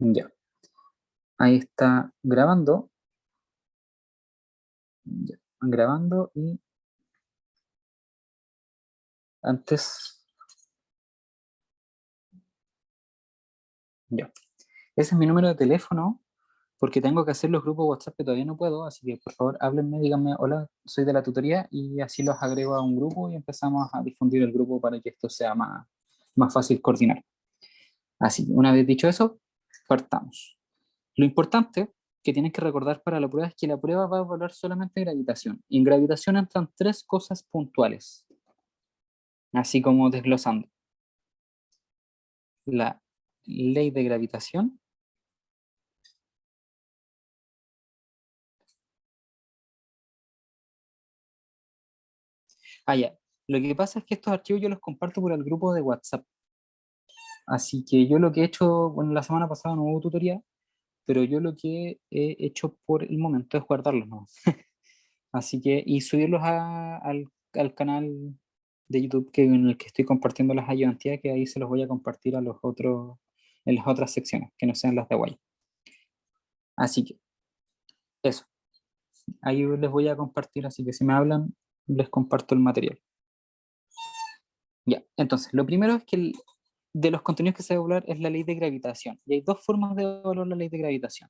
Ya, ahí está grabando. Ya, grabando y antes, ya. Ese es mi número de teléfono porque tengo que hacer los grupos WhatsApp que todavía no puedo, así que por favor háblenme, díganme, hola, soy de la tutoría y así los agrego a un grupo y empezamos a difundir el grupo para que esto sea más fácil coordinar. Así que una vez dicho eso, partamos. Lo importante que tienes que recordar para la prueba es que la prueba va a evaluar solamente gravitación. Y en gravitación entran tres cosas puntuales, así como desglosando. La ley de gravitación, ya. Lo que pasa es que estos archivos yo los comparto por el grupo de WhatsApp. Así que yo lo que he hecho, bueno, la semana pasada no hubo tutoría, pero yo lo que he hecho por el momento es guardarlos, ¿no? Así que, y subirlos al canal de YouTube en el que estoy compartiendo las ayudantías, que ahí se los voy a compartir a los otros, en las otras secciones, que no sean las de Guay. Así que, eso, ahí les voy a compartir, así que si me hablan, les comparto el material. Ya, entonces, lo primero es que de los contenidos que se va a evaluar es la ley de gravitación. Y hay dos formas de evaluar la ley de gravitación.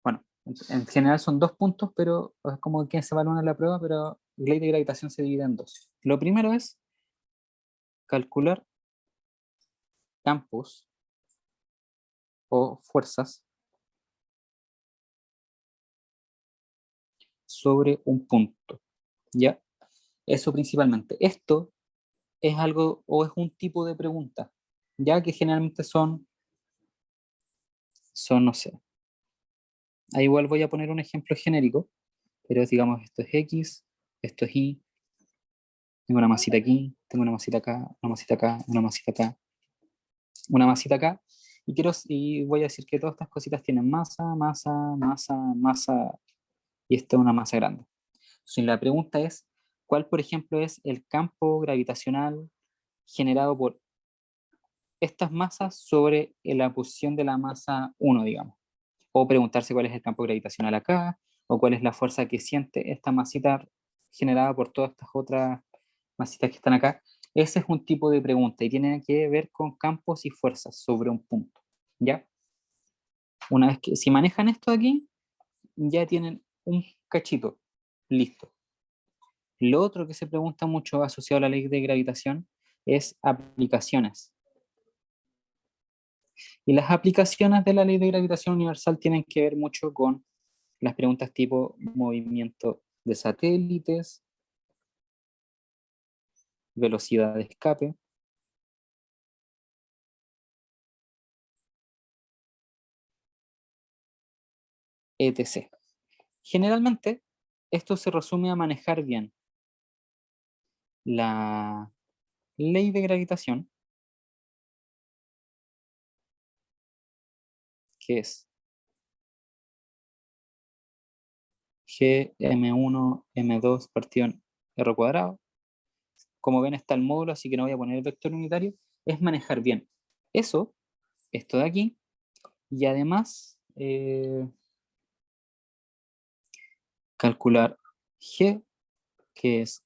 Bueno, en general son 2 puntos, pero es como que se evalúa en la prueba, pero la ley de gravitación se divide en dos. Lo primero es calcular campos o fuerzas sobre un punto. ¿Ya? Eso principalmente. Esto es algo o es un tipo de pregunta, ya que generalmente no sé. Ahí igual voy a poner un ejemplo genérico, pero digamos esto es X, esto es Y, tengo una masita aquí, tengo una masita acá, una masita acá, una masita acá, una masita acá, y voy a decir que todas estas cositas tienen masa, masa, masa, masa, y esta es una masa grande. Entonces, la pregunta es, ¿cuál, por ejemplo, es el campo gravitacional generado por estas masas sobre la posición de la masa 1, digamos? O preguntarse cuál es el campo gravitacional acá, o cuál es la fuerza que siente esta masita generada por todas estas otras masitas que están acá. Ese es un tipo de pregunta y tiene que ver con campos y fuerzas sobre un punto, ¿ya? Una vez que, si manejan esto aquí, ya tienen un cachito, listo. Lo otro que se pregunta mucho asociado a la ley de gravitación es aplicaciones. Y las aplicaciones de la ley de gravitación universal tienen que ver mucho con las preguntas tipo movimiento de satélites, velocidad de escape, etc. Generalmente, esto se resume a manejar bien la ley de gravitación, que es Gm1 m2 partido en r cuadrado. Como ven está el módulo, así que no voy a poner el vector unitario. Es manejar bien eso, esto de aquí, y además calcular G, que es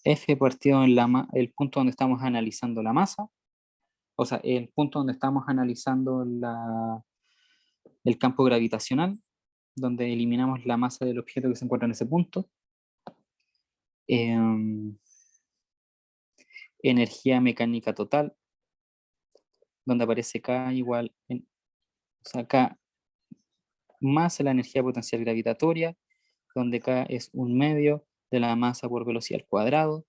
F partido en el punto donde estamos analizando la masa, o sea, el punto donde estamos analizando el campo gravitacional, donde eliminamos la masa del objeto que se encuentra en ese punto. Energía mecánica total, donde aparece K igual, o sea, K más la energía potencial gravitatoria, donde K es 1/2 de la masa por velocidad al cuadrado,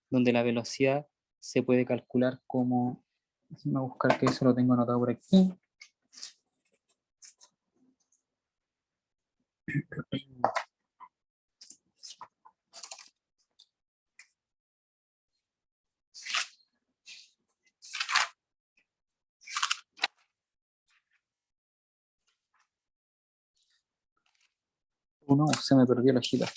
donde la velocidad se puede calcular como, déjame buscar que eso lo tengo anotado por aquí. No, se me perdió la hojita.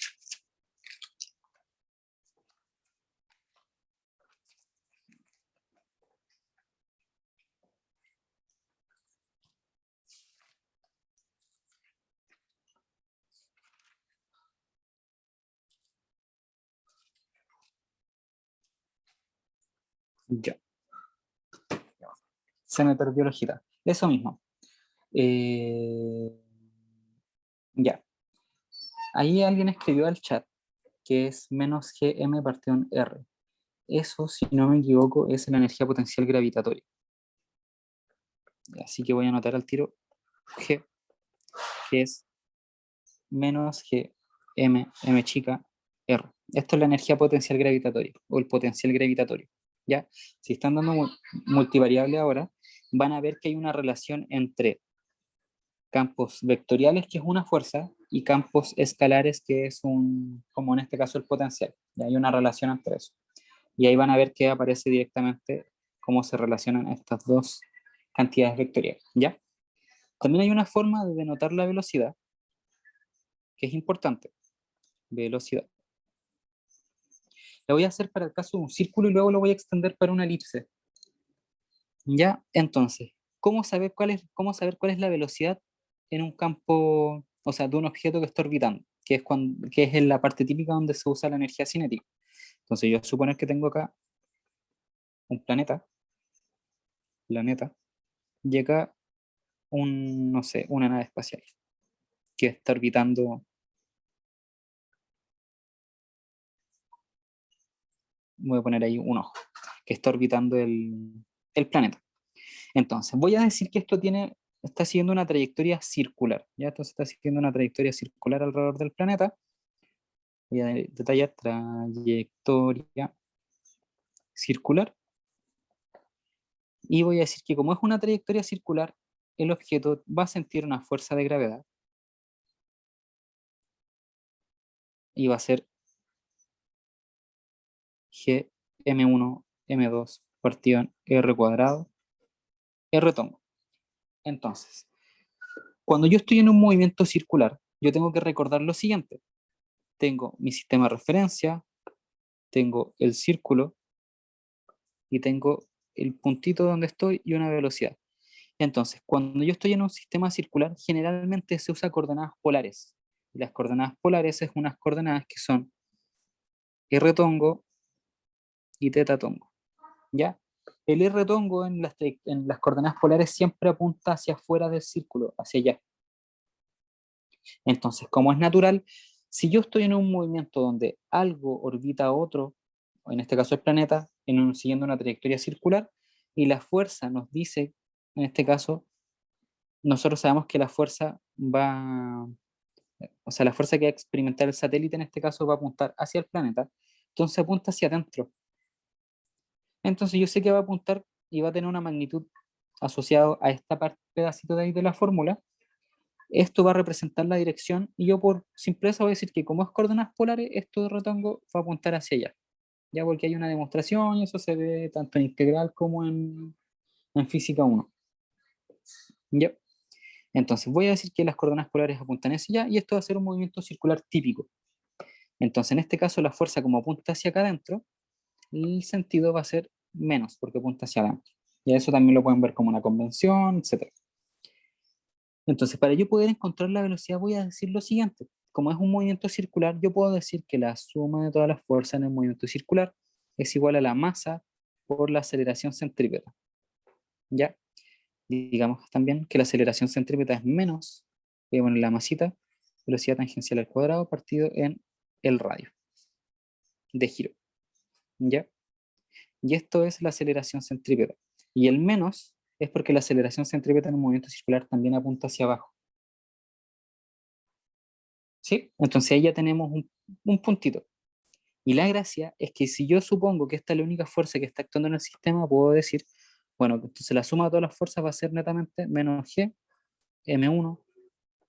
Ya. Se me perdió la hojita. Eso mismo. Ya. Ahí alguien escribió al chat que es menos gm partido en r. Eso, si no me equivoco, es la energía potencial gravitatoria. Así que voy a anotar al tiro G, que es menos G, M chica, R. Esto es la energía potencial gravitatoria, o el potencial gravitatorio. ¿Ya? Si están dando multivariable ahora, van a ver que hay una relación entre campos vectoriales, que es una fuerza, y campos escalares, que es como en este caso el potencial. Y hay una relación entre eso. Y ahí van a ver que aparece directamente cómo se relacionan estas dos cantidades vectoriales. ¿Ya? También hay una forma de denotar la velocidad, que es importante. Velocidad. La voy a hacer para el caso de un círculo y luego lo voy a extender para una elipse. ¿Ya? Entonces, cómo saber cuál es la velocidad en un campo, o sea, de un objeto que está orbitando? Que es en la parte típica donde se usa la energía cinética. Entonces, yo voy a suponer que tengo acá un planeta, y acá no sé, una nave espacial que está orbitando, voy a poner ahí un ojo, que está orbitando el planeta. Entonces, voy a decir que está siguiendo una trayectoria circular, ¿ya? Entonces está siguiendo una trayectoria circular alrededor del planeta. Voy a detallar trayectoria circular. Y voy a decir que como es una trayectoria circular, el objeto va a sentir una fuerza de gravedad. Y va a ser G, M1, M2, partido en R cuadrado, R tongo. Entonces, cuando yo estoy en un movimiento circular, yo tengo que recordar lo siguiente. Tengo mi sistema de referencia, tengo el círculo y tengo el puntito donde estoy y una velocidad. Entonces, cuando yo estoy en un sistema circular, generalmente se usa coordenadas polares. Y las coordenadas polares es unas coordenadas que son R tongo y teta tongo. ¿Ya? El R tongo en las coordenadas polares siempre apunta hacia afuera del círculo, hacia allá. Entonces, como es natural, si yo estoy en un movimiento donde algo orbita a otro, en este caso el planeta, siguiendo una trayectoria circular, y la fuerza nos dice, en este caso, nosotros sabemos que la fuerza o sea, la fuerza que va a experimentar el satélite en este caso va a apuntar hacia el planeta, entonces apunta hacia adentro. Entonces yo sé que va a apuntar y va a tener una magnitud asociado a esta pedacito de ahí de la fórmula. Esto va a representar la dirección y yo por simpleza voy a decir que como es coordenadas polares, esto de rectángulo va a apuntar hacia allá. Ya porque hay una demostración y eso se ve tanto en integral como en física 1. ¿Ya? Entonces voy a decir que las coordenadas polares apuntan hacia allá y esto va a ser un movimiento circular típico. Entonces en este caso la fuerza como apunta hacia acá adentro, el sentido va a ser menos porque apunta hacia adentro. Y eso también lo pueden ver como una convención, etc. Entonces, para yo poder encontrar la velocidad, voy a decir lo siguiente. Como es un movimiento circular, yo puedo decir que la suma de todas las fuerzas en el movimiento circular es igual a la masa por la aceleración centrípeta. ¿Ya? Digamos también que la aceleración centrípeta es menos, voy a poner la masita, velocidad tangencial al cuadrado partido en el radio de giro. ¿Ya? Y esto es la aceleración centrípeta. Y el menos es porque la aceleración centrípeta en un movimiento circular también apunta hacia abajo. ¿Sí? Entonces ahí ya tenemos un puntito. Y la gracia es que si yo supongo que esta es la única fuerza que está actuando en el sistema, puedo decir, bueno, entonces la suma de todas las fuerzas va a ser netamente menos G, M1,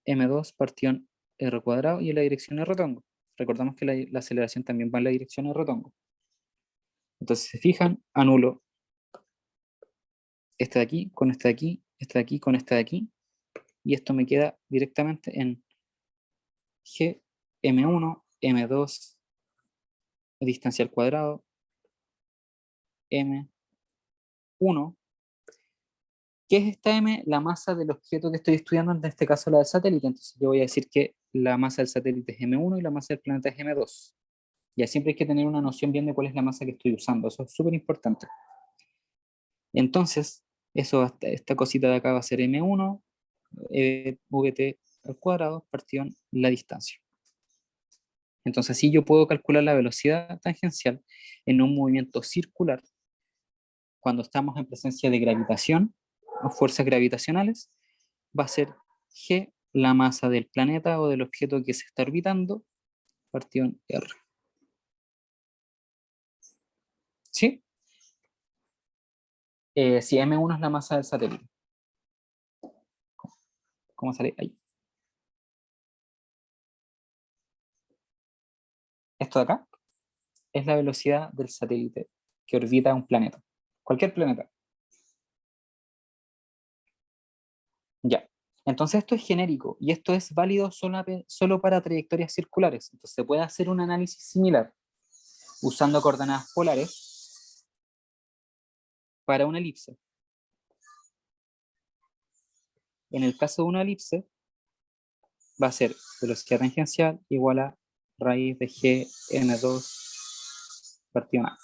M2 partido en R cuadrado y en la dirección R tongo. Recordamos que la aceleración también va en la dirección R tongo. Entonces, si se fijan, anulo este de aquí, con este de aquí, este de aquí, con este de aquí, y esto me queda directamente en G, M1, M2, distancia al cuadrado, M1. ¿Qué es esta M? La masa del objeto que estoy estudiando, en este caso la del satélite. Entonces yo voy a decir que la masa del satélite es M1 y la masa del planeta es M2. Ya siempre hay que tener una noción bien de cuál es la masa que estoy usando. Eso es súper importante. Entonces, esta cosita de acá va a ser m1, vt al cuadrado, partido en la distancia. Entonces, así yo puedo calcular la velocidad tangencial en un movimiento circular cuando estamos en presencia de gravitación o fuerzas gravitacionales, va a ser g la masa del planeta o del objeto que se está orbitando, partido en r. ¿Sí? Si m1 es la masa del satélite. ¿Cómo sale ahí? Esto de acá es la velocidad del satélite que orbita un planeta. Cualquier planeta. Ya. Entonces esto es genérico y esto es válido solo para trayectorias circulares. Entonces se puede hacer un análisis similar usando coordenadas polares para una elipse. En el caso de una elipse va a ser velocidad tangencial igual a raíz de g n2 partido a.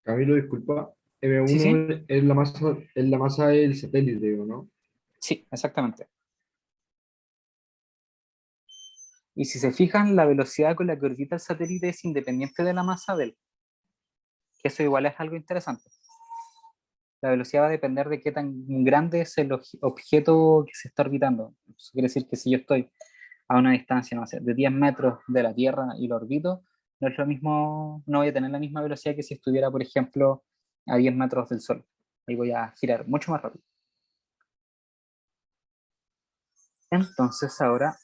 Camilo, disculpa. ¿Sí, sí? M1 es la masa del satélite, ¿o no? Sí, exactamente. Y si se fijan, la velocidad con la que orbita el satélite es independiente de la masa de él, que eso igual es algo interesante. La velocidad va a depender de qué tan grande es el objeto que se está orbitando. Eso quiere decir que si yo estoy a una distancia, no sé, de 10 metros de la Tierra y lo orbito, no es lo mismo, no voy a tener la misma velocidad que si estuviera, por ejemplo, a 10 metros del Sol. Ahí voy a girar mucho más rápido. Entonces ahora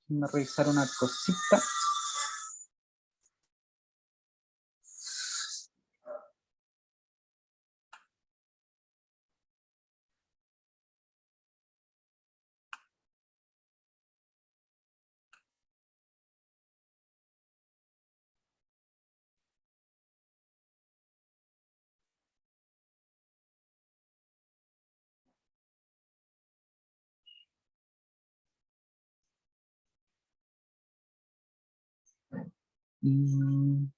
voy a revisar una cosita. Mm,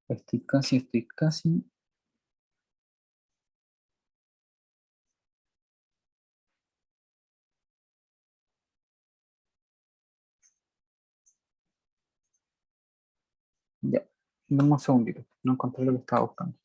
estoy casi. Ya, dame un segundito, no encontré lo que estaba buscando.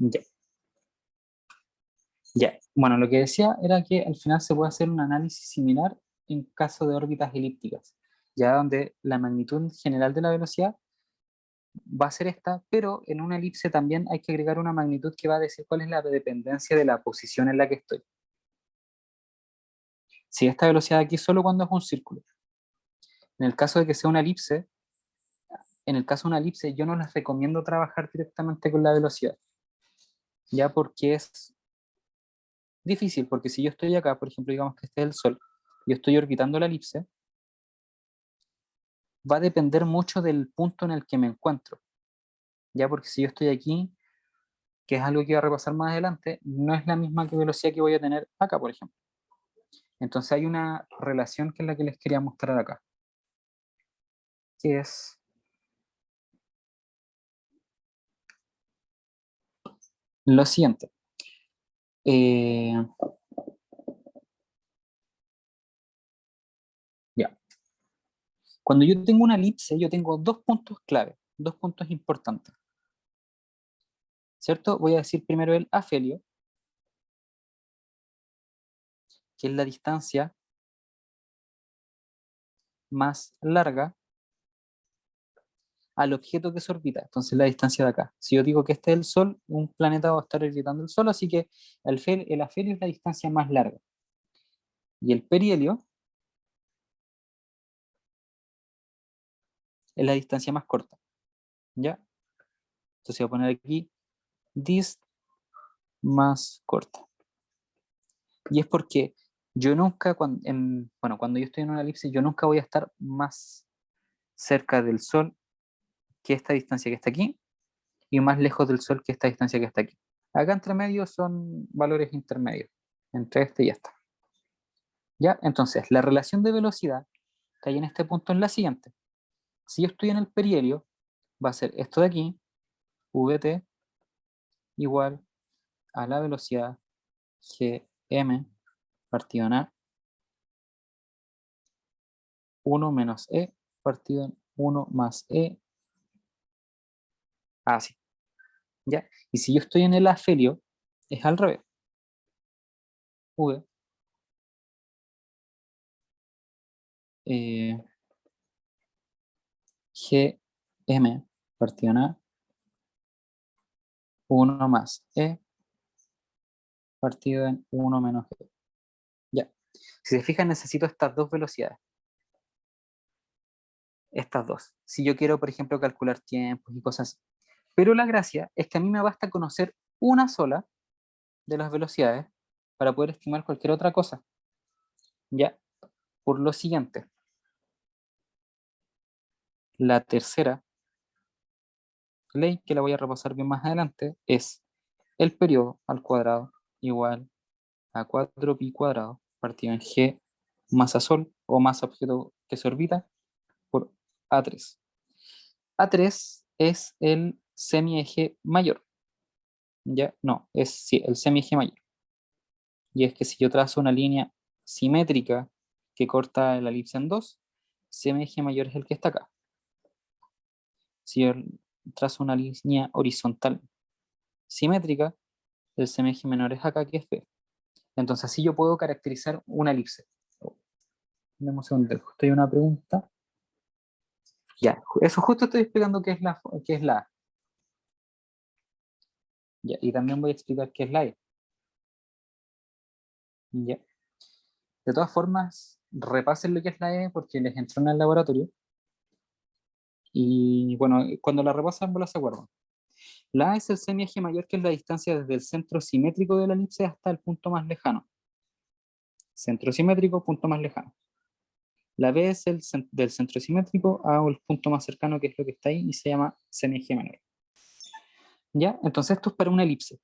Ya, ya. Bueno, lo que decía era que al final se puede hacer un análisis similar en caso de órbitas elípticas, ya donde la magnitud general de la velocidad va a ser esta, pero en una elipse también hay que agregar una magnitud que va a decir cuál es la dependencia de la posición en la que estoy. Si esta velocidad aquí es solo cuando es un círculo. En el caso de que sea una elipse, en el caso de una elipse yo no les recomiendo trabajar directamente con la velocidad, ya porque es difícil, porque si yo estoy acá, por ejemplo, digamos que este es el Sol, yo estoy orbitando la elipse, va a depender mucho del punto en el que me encuentro, ya porque si yo estoy aquí, que es algo que voy a repasar más adelante, no es la misma velocidad que voy a tener acá, por ejemplo. Entonces hay una relación que es la que les quería mostrar acá, que es lo siguiente. Ya. Cuando yo tengo una elipse, yo tengo dos puntos clave, dos puntos importantes. ¿Cierto? Voy a decir primero el afelio, que es la distancia más larga al objeto que se orbita. Entonces la distancia de acá. Si yo digo que este es el Sol, un planeta va a estar orbitando el Sol, así que el afelio es la distancia más larga. Y el perihelio es la distancia más corta. ¿Ya? Entonces voy a poner aquí dist más corta. Y es porque yo nunca, cuando yo estoy en una elipse, yo nunca voy a estar más cerca del Sol que esta distancia que está aquí, y más lejos del Sol que esta distancia que está aquí. Acá entre medio son valores intermedios, entre este y esta. ¿Ya? Entonces, la relación de velocidad que hay en este punto es la siguiente. Si yo estoy en el perihelio, va a ser esto de aquí, vt, igual a la velocidad gm partido en a, 1 menos e partido en 1 más e, así. ¿Ya? Y si yo estoy en el afelio, es al revés. V gm partido en a, 1 más e partido en 1 menos e. Ya. Si se fijan, necesito estas dos velocidades. Estas dos. Si yo quiero, por ejemplo, calcular tiempos y cosas así. Pero la gracia es que a mí me basta conocer una sola de las velocidades para poder estimar cualquier otra cosa. Ya, por lo siguiente. La tercera ley, que la voy a repasar bien más adelante, es el periodo al cuadrado igual a 4pi cuadrado partido en g masa Sol o masa objeto que se orbita por A3. A3 es el semieje mayor. ¿Ya? No, es sí, el semieje mayor. Y es que si yo trazo una línea simétrica que corta la elipse en dos, semieje mayor es el que está acá. Si yo trazo una línea horizontal simétrica, el semieje menor es acá, que es B. Entonces así yo puedo caracterizar una elipse. Dame un segundo, justo hay una pregunta. Ya, eso justo estoy explicando qué es la A. Ya, y también voy a explicar qué es la E. Ya. De todas formas, repasen lo que es la E porque les entró en el laboratorio. Y bueno, cuando la repasan, vos las acuerdan. La A es el semieje mayor, que es la distancia desde el centro simétrico de la elipse hasta el punto más lejano. Centro simétrico, punto más lejano. La B es del centro simétrico a el punto más cercano, que es lo que está ahí, y se llama semieje menor. ¿Ya? Entonces esto es para una elipse.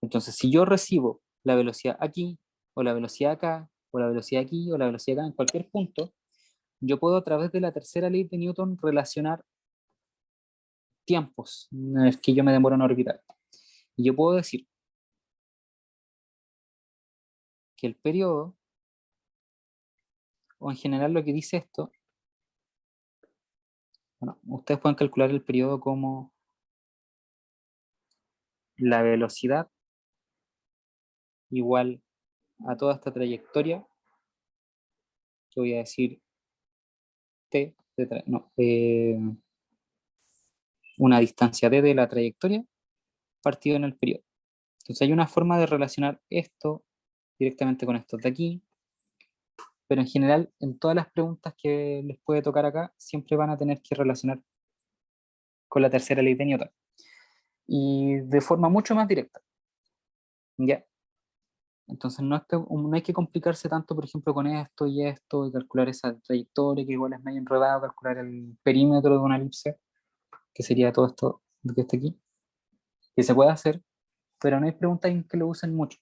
Entonces si yo recibo la velocidad aquí, o la velocidad acá, o la velocidad aquí, o la velocidad acá, en cualquier punto, yo puedo a través de la tercera ley de Newton relacionar tiempos en el que yo me demoro en orbitar. Y yo puedo decir que el periodo, o en general lo que dice esto, bueno, ustedes pueden calcular el periodo como la velocidad igual a toda esta trayectoria, que voy a decir t, una distancia d de la trayectoria partido en el periodo. Entonces hay una forma de relacionar esto directamente con esto de aquí, pero en general en todas las preguntas que les puede tocar acá siempre van a tener que relacionar con la tercera ley de Newton, y de forma mucho más directa. ¿Ya? Entonces no hay que complicarse tanto, por ejemplo, con esto y calcular esa trayectoria, que igual es medio enredado, calcular el perímetro de una elipse, que sería todo esto que está aquí, que se puede hacer, pero no hay preguntas en que lo usen mucho.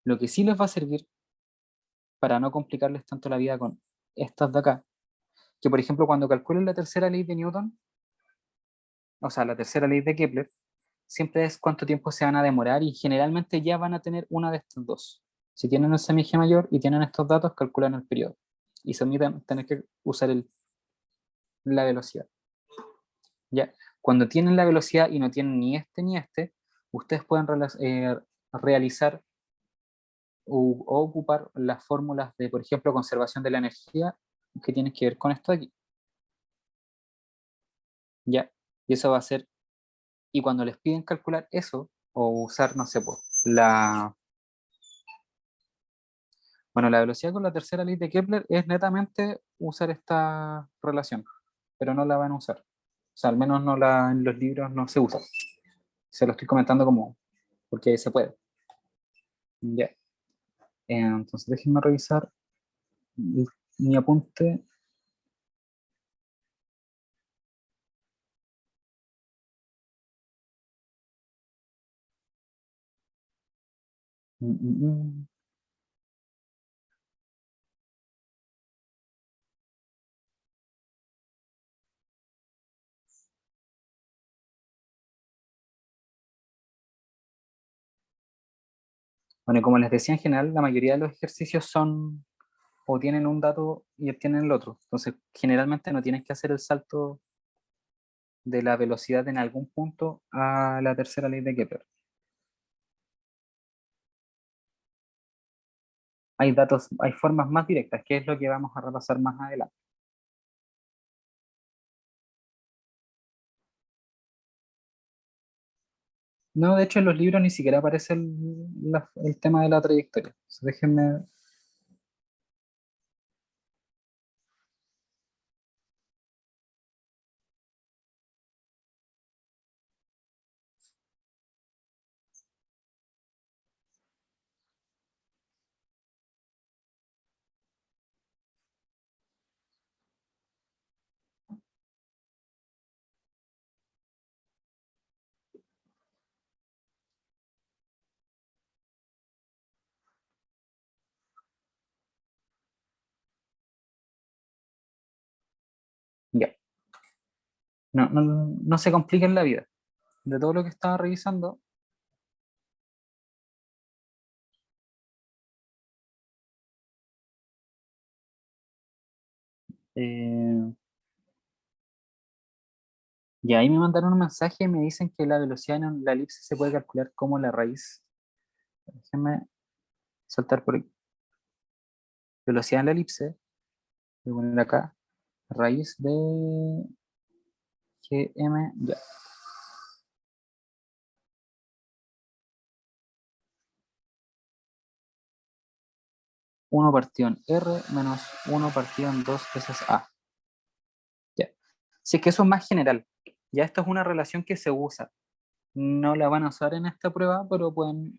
Lo que sí les va a servir para no complicarles tanto la vida con estas de acá, que por ejemplo cuando calculen la tercera ley de Newton, o sea, la tercera ley de Kepler, siempre es cuánto tiempo se van a demorar, y generalmente ya van a tener una de estas dos. Si tienen el semieje mayor y tienen estos datos, calculan el periodo. y se omiten tener que usar la velocidad. ¿Ya? Cuando tienen la velocidad y no tienen ni este, ustedes pueden realizar o ocupar las fórmulas de, por ejemplo, conservación de la energía que tienen que ver con esto de aquí. ¿Ya? Y eso va a ser, y cuando les piden calcular eso, o usar, no sé, pues, bueno, la velocidad con la tercera ley de Kepler es netamente usar esta relación, pero no la van a usar. O sea, al menos no en los libros no se usa. Se lo estoy comentando como, porque se puede. Ya. Entonces déjenme revisar mi apunte. Mm, mm, mm. Bueno, y como les decía en general, la mayoría de los ejercicios son o tienen un dato y obtienen el otro. Entonces, generalmente no tienes que hacer el salto de la velocidad en algún punto a la tercera ley de Kepler. Hay datos, hay formas más directas, que es lo que vamos a repasar más adelante. No, de hecho en los libros ni siquiera aparece el tema de la trayectoria. Entonces, déjenme. Ya. No, no, no se compliquen la vida. De todo lo que estaba revisando, eh, y ahí me mandaron un mensaje y me dicen que la velocidad en la elipse se puede calcular como la raíz. Déjenme saltar por aquí. Velocidad en la elipse, voy a poner acá, raíz de gm, ya. 1 partido en r menos 1 partido en 2 veces a. Ya. Si es que eso es más general. Ya esto es una relación que se usa. No la van a usar en esta prueba, pero pueden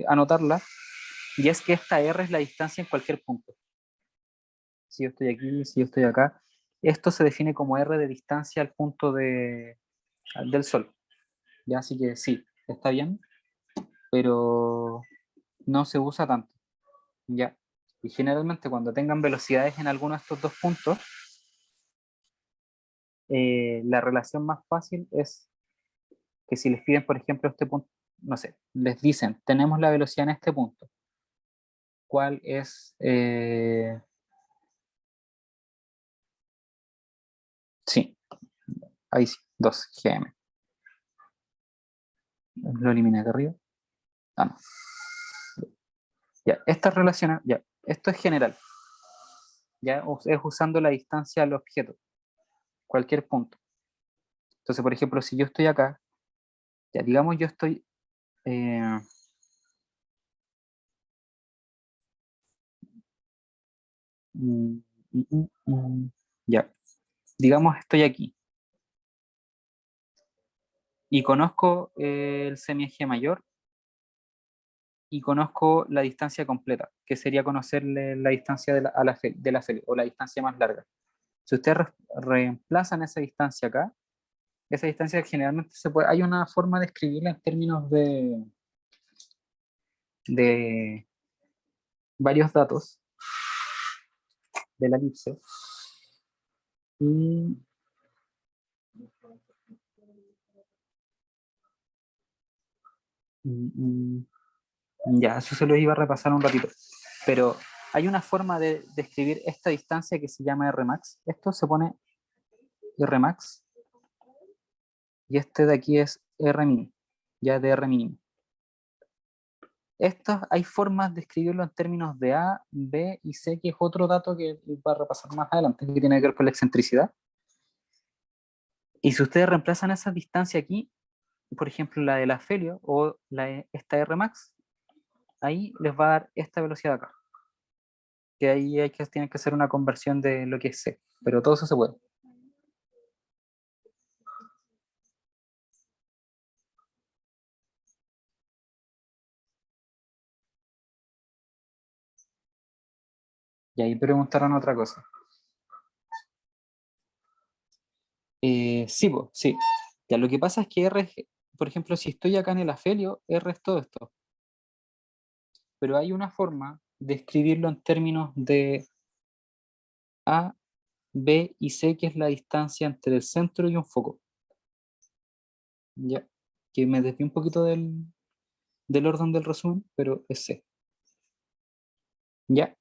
anotarla. Y es que esta r es la distancia en cualquier punto. Si yo estoy aquí, si yo estoy acá, esto se define como r de distancia al punto del Sol. Ya, así que sí, está bien, pero no se usa tanto. Ya. Y generalmente cuando tengan velocidades en alguno de estos dos puntos, la relación más fácil es que si les piden, por ejemplo, este punto, no sé, les dicen, tenemos la velocidad en este punto. ¿Cuál es? Sí, ahí sí, 2 gm. Lo eliminé de arriba. Ah, no. Ya, esta relaciona, ya, esto es general. Ya es usando la distancia al objeto, cualquier punto. Entonces, por ejemplo, si yo estoy acá, ya digamos yo estoy eh, mm, ya, digamos estoy aquí y conozco el semieje mayor y conozco la distancia completa, que sería conocerle la distancia de la Feli, o la distancia más larga. Si ustedes reemplazan esa distancia acá, esa distancia generalmente hay una forma de escribirla en términos de varios datos de la elipse. Y ya, eso se lo iba a repasar un ratito. Pero hay una forma de escribir esta distancia que se llama Rmax. Esto se pone Rmax y este de aquí es Rmin, ya de R mínimo. Estos hay formas de escribirlo en términos de A, B y C, que es otro dato que va a repasar más adelante, que tiene que ver con la excentricidad. Y si ustedes reemplazan esa distancia aquí, por ejemplo la del afelio o esta Rmax, ahí les va a dar esta velocidad acá. Que ahí tienen que hacer una conversión de lo que es C, pero todo eso se puede. Y ahí preguntaron otra cosa. Sí, sí. Ya, lo que pasa es que R, por ejemplo, si estoy acá en el afelio, R es todo esto. Pero hay una forma de escribirlo en términos de A, B y C, que es la distancia entre el centro y un foco. Ya, que me desvié un poquito del orden del resumen, pero es C. Ya,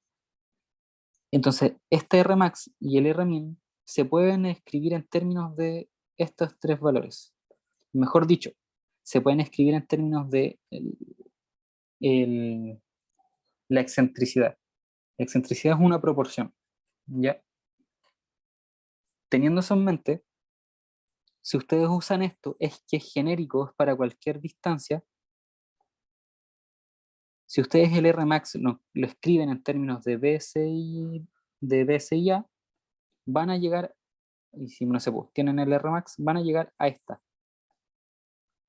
entonces este Rmax y el Rmin se pueden escribir en términos de estos tres valores. Mejor dicho, se pueden escribir en términos de la excentricidad. La excentricidad es una proporción. ¿Ya? Teniendo eso en mente, si ustedes usan esto, es que es genérico, es para cualquier distancia. Si ustedes el Rmax lo escriben en términos de BCI A, van a llegar, y si no sé, pues, tienen el Rmax, van a llegar a esta,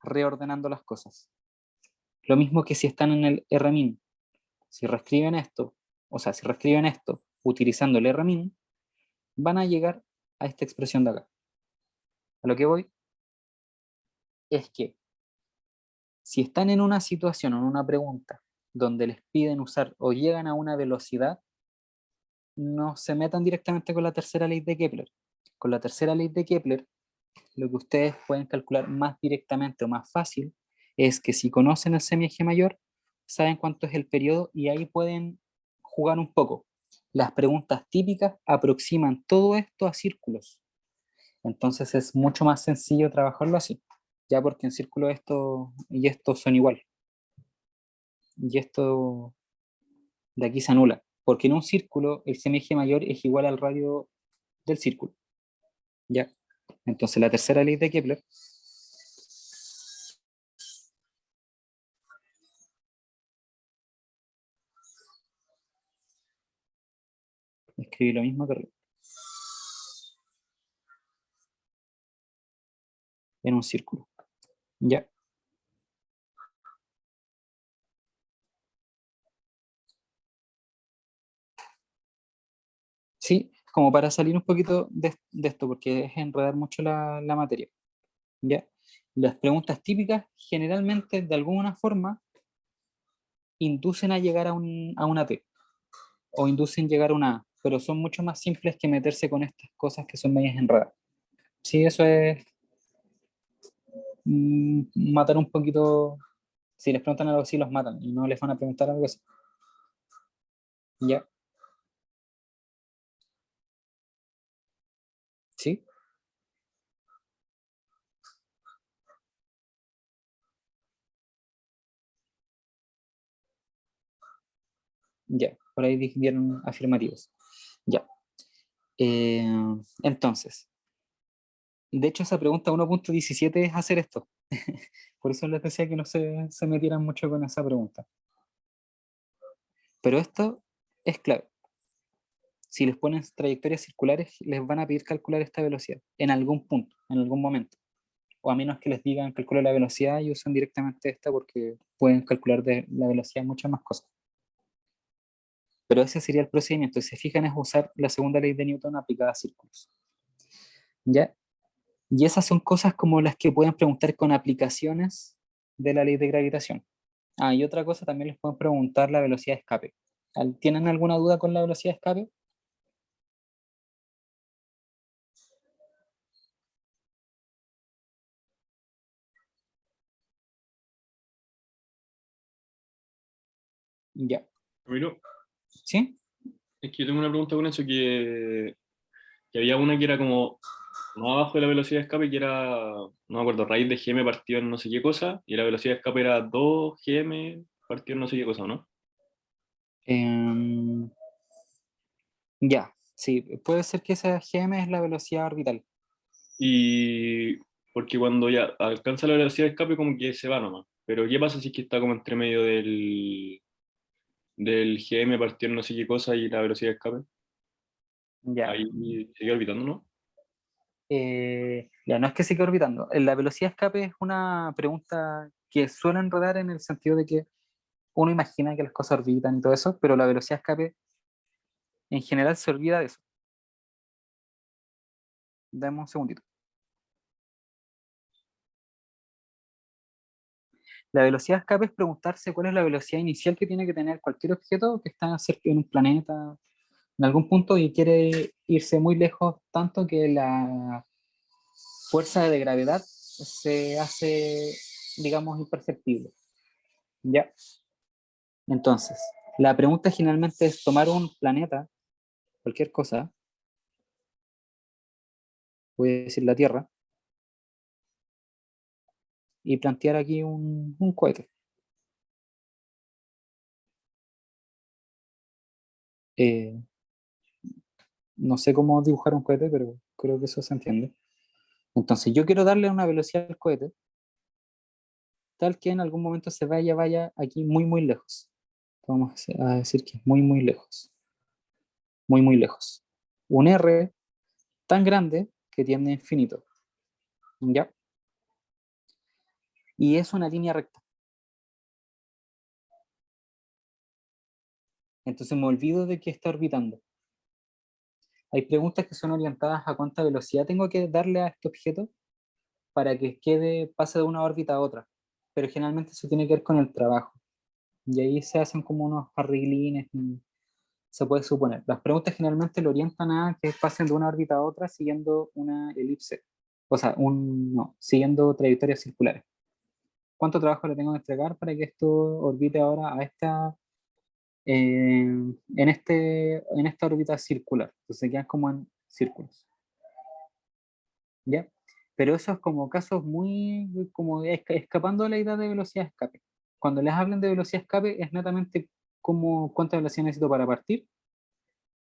reordenando las cosas. Lo mismo que si están en el Rmin. Si reescriben esto, o sea, si reescriben esto utilizando el Rmin, van a llegar a esta expresión de acá. A lo que voy es que si están en una situación o en una pregunta donde les piden usar o llegan a una velocidad, no se metan directamente con la tercera ley de Kepler. Con la tercera ley de Kepler, lo que ustedes pueden calcular más directamente o más fácil es que si conocen el semieje mayor, saben cuánto es el periodo y ahí pueden jugar un poco. Las preguntas típicas aproximan todo esto a círculos. Entonces es mucho más sencillo trabajarlo así, ya porque en círculo esto y esto son igual. Y esto de aquí se anula, porque en un círculo el semieje mayor es igual al radio del círculo. ¿Ya? Entonces la tercera ley de Kepler escribí lo mismo que arriba, en un círculo. ¿Ya? Sí, como para salir un poquito de esto, porque es enredar mucho la materia. ¿Ya? Las preguntas típicas generalmente de alguna forma inducen a llegar a una T o inducen llegar a una A, pero son mucho más simples que meterse con estas cosas que son medias enredadas. Sí, eso es matar un poquito. Si les preguntan algo así, los matan y no les van a preguntar algo así. ¿Ya? ¿Sí? Ya, por ahí dieron afirmativos. Ya. Eh, entonces, de hecho esa pregunta 1.17 es hacer esto. Por eso les decía que no se metieran mucho con esa pregunta. Pero esto es clave. Si les ponen trayectorias circulares, les van a pedir calcular esta velocidad en algún punto, en algún momento. O a menos que les digan calcular la velocidad y usen directamente esta porque pueden calcular de la velocidad muchas más cosas. Pero ese sería el procedimiento. Si se fijan, es usar la segunda ley de Newton aplicada a círculos. ¿Ya? Y esas son cosas como las que pueden preguntar con aplicaciones de la ley de gravitación. Ah, y otra cosa, también les pueden preguntar la velocidad de escape. ¿Tienen alguna duda con la velocidad de escape? Ya. Camilo, ¿Sí? Es que yo tengo una pregunta con eso, que había una que era como más abajo de la velocidad de escape, que era, no me acuerdo, raíz de gm partido en no sé qué cosa, y la velocidad de escape era 2 gm partido en no sé qué cosa, ¿no? Em, ya, sí, puede ser que esa GM es la velocidad orbital. Y porque cuando ya alcanza la velocidad de escape como que se va nomás. Pero ¿qué pasa si es que está como entre medio del gm partido en no sé qué cosa y la velocidad de escape? Ya. Ahí sigue orbitando, ¿no? Ya, no es que siga orbitando. La velocidad de escape es una pregunta que suele enredar en el sentido de que uno imagina que las cosas orbitan y todo eso, pero la velocidad de escape en general se olvida de eso. Dame un segundito. La velocidad de escape es preguntarse cuál es la velocidad inicial que tiene que tener cualquier objeto que está cerca de un planeta en algún punto y quiere irse muy lejos, tanto que la fuerza de gravedad se hace, digamos, imperceptible. ¿Ya? Entonces, la pregunta generalmente es tomar un planeta, cualquier cosa, voy a decir la Tierra, y plantear aquí un cohete. Eh, no sé cómo dibujar un cohete, pero creo que eso se entiende. Entonces, yo quiero darle una velocidad al cohete, tal que en algún momento se vaya aquí muy, muy lejos. Vamos a decir que es muy, muy lejos. Muy, muy lejos. Un R tan grande que tiende a infinito. ¿Ya? Y es una línea recta. Entonces me olvido de que está orbitando. Hay preguntas que son orientadas a cuánta velocidad tengo que darle a este objeto para que pase de una órbita a otra. Pero generalmente eso tiene que ver con el trabajo. Y ahí se hacen como unos arreglines, se puede suponer. Las preguntas generalmente lo orientan a que pasen de una órbita a otra siguiendo una elipse. O sea, no, siguiendo trayectorias circulares. ¿Cuánto trabajo le tengo que entregar para que esto orbite ahora a en esta órbita circular? Entonces quedan como en círculos. ¿Ya? Pero eso es como casos muy, como escapando de la idea de velocidad de escape. Cuando les hablan de velocidad de escape es netamente como cuánta velocidad necesito para partir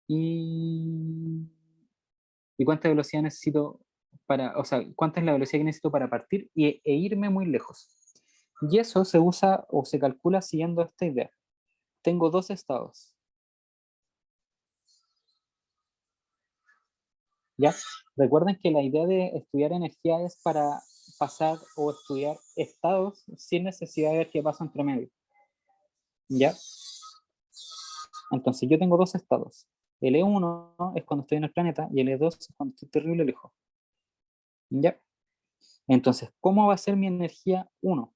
y, y cuánta velocidad necesito para, o sea, cuánta es la velocidad que necesito para partir e irme muy lejos. Y eso se usa o se calcula siguiendo esta idea. Tengo dos estados. ¿Ya? Recuerden que la idea de estudiar energía es para pasar o estudiar estados sin necesidad de ver qué pasa entre medio. ¿Ya? Entonces yo tengo dos estados. El E1 es cuando estoy en el planeta y el E2 es cuando estoy terrible lejos. ¿Ya? Entonces, ¿cómo va a ser mi energía 1?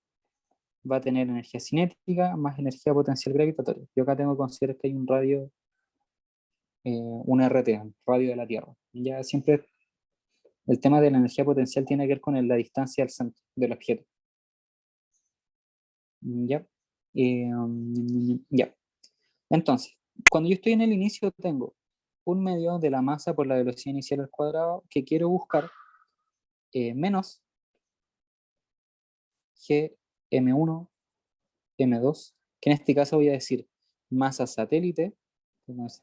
Va a tener energía cinética más energía potencial gravitatoria. Yo acá tengo que considerar que hay un radio, un RT, un radio de la Tierra. Ya siempre el tema de la energía potencial tiene que ver con la distancia al centro del objeto. ¿Ya? Ya. Entonces, cuando yo estoy en el inicio, tengo un medio de la masa por la velocidad inicial al cuadrado que quiero buscar menos Gm1, M2, que en este caso voy a decir masa satélite,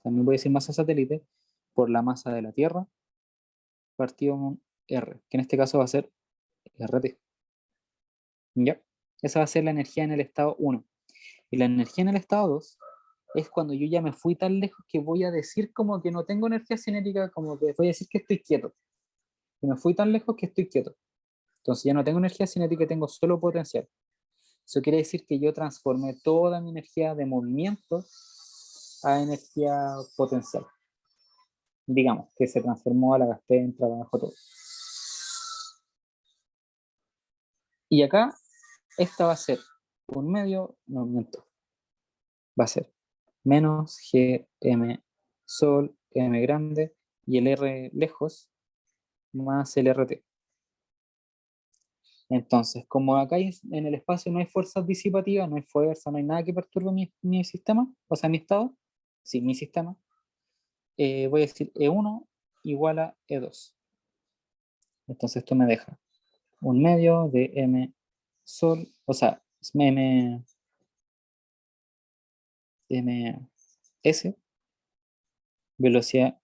también voy a decir masa satélite, por la masa de la Tierra, partido un R, que en este caso va a ser RT. ¿Ya? Esa va a ser la energía en el estado 1. Y la energía en el estado 2 es cuando yo ya me fui tan lejos que voy a decir como que no tengo energía cinética, como que voy a decir que estoy quieto. Y me fui tan lejos que estoy quieto. Entonces ya no tengo energía cinética, tengo solo potencial. Eso quiere decir que yo transformé toda mi energía de movimiento a energía potencial. Digamos que se transformó, la gasté en trabajo todo. Y acá, esta va a ser un medio, no miento, va a ser menos Gm sol, M grande, y el R lejos, más el RT. Entonces, como acá en el espacio no hay fuerzas disipativas, no hay fuerza, no hay nada que perturbe mi sistema, o sea, mi estado, sí, mi sistema, voy a decir E1 igual a E2. Entonces esto me deja un medio de M sol, o sea, MS, velocidad,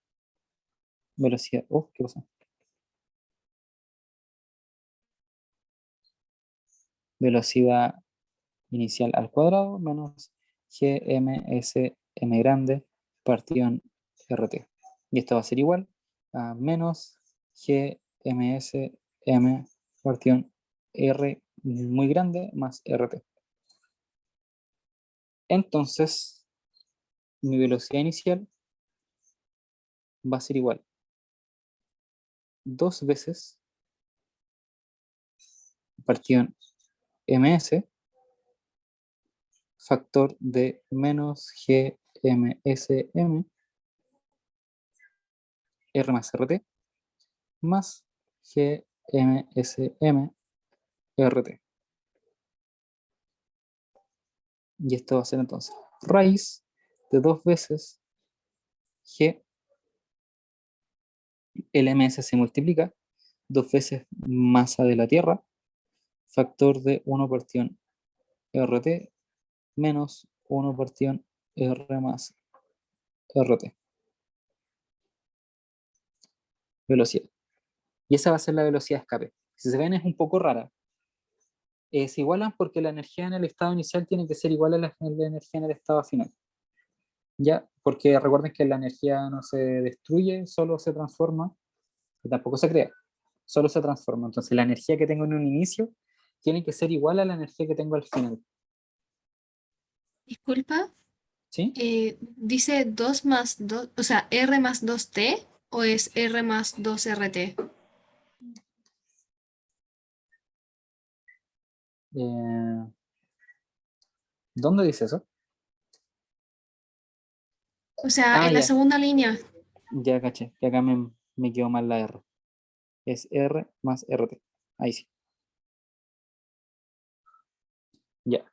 ¿qué pasa? Velocidad inicial al cuadrado menos GMS M grande partido en RT. Y esto va a ser igual a menos GMS M partido en R muy grande más RT. Entonces, mi velocidad inicial va a ser igual 2 veces partido en ms factor de menos GMSM R más RT más GMSM RT. Y esto va a ser entonces raíz de 2 veces G, el ms se multiplica, 2 veces masa de la Tierra, factor de 1 partido en RT menos 1 partido en R más RT. Velocidad. Y esa va a ser la velocidad de escape. Si se ven, es un poco rara. Se igualan porque la energía en el estado inicial tiene que ser igual a la energía en el estado final. ¿Ya? Porque recuerden que la energía no se destruye, solo se transforma, y tampoco se crea, solo se transforma. Entonces la energía que tengo en un inicio tiene que ser igual a la energía que tengo al final. Disculpa, ¿Sí? dice 2 más 2, o sea, R más 2T o es R más 2RT. ¿Dónde dice eso? O sea, en la Ya, segunda línea. ya caché, que acá me quedó mal la R. Es R más RT. Ahí sí. Ya.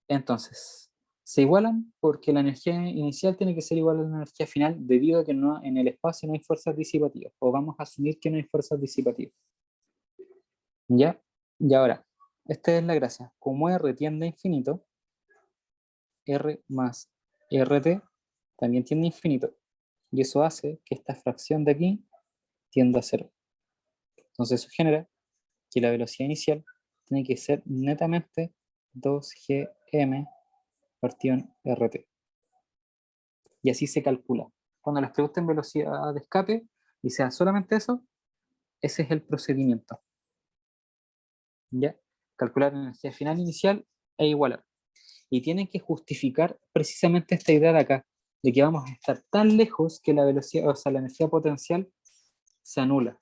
Entonces, se igualan porque la energía inicial tiene que ser igual a la energía final debido a que no, en el espacio no hay fuerzas disipativas. O vamos a asumir que no hay fuerzas disipativas. ¿Ya? Y ahora, esta es la gracia. Como R tiende a infinito, R más RT también tiende a infinito. Y eso hace que esta fracción de aquí tienda a cero. Entonces eso genera que la velocidad inicial tiene que ser netamente 2gm partido en RT. Y así se calcula. Cuando les pregunten velocidad de escape y sea solamente eso, ese es el procedimiento. ¿Ya? Calcular energía final inicial e igualar. Y tienen que justificar precisamente esta idea de acá, de que vamos a estar tan lejos que la velocidad, o sea, la energía potencial se anula.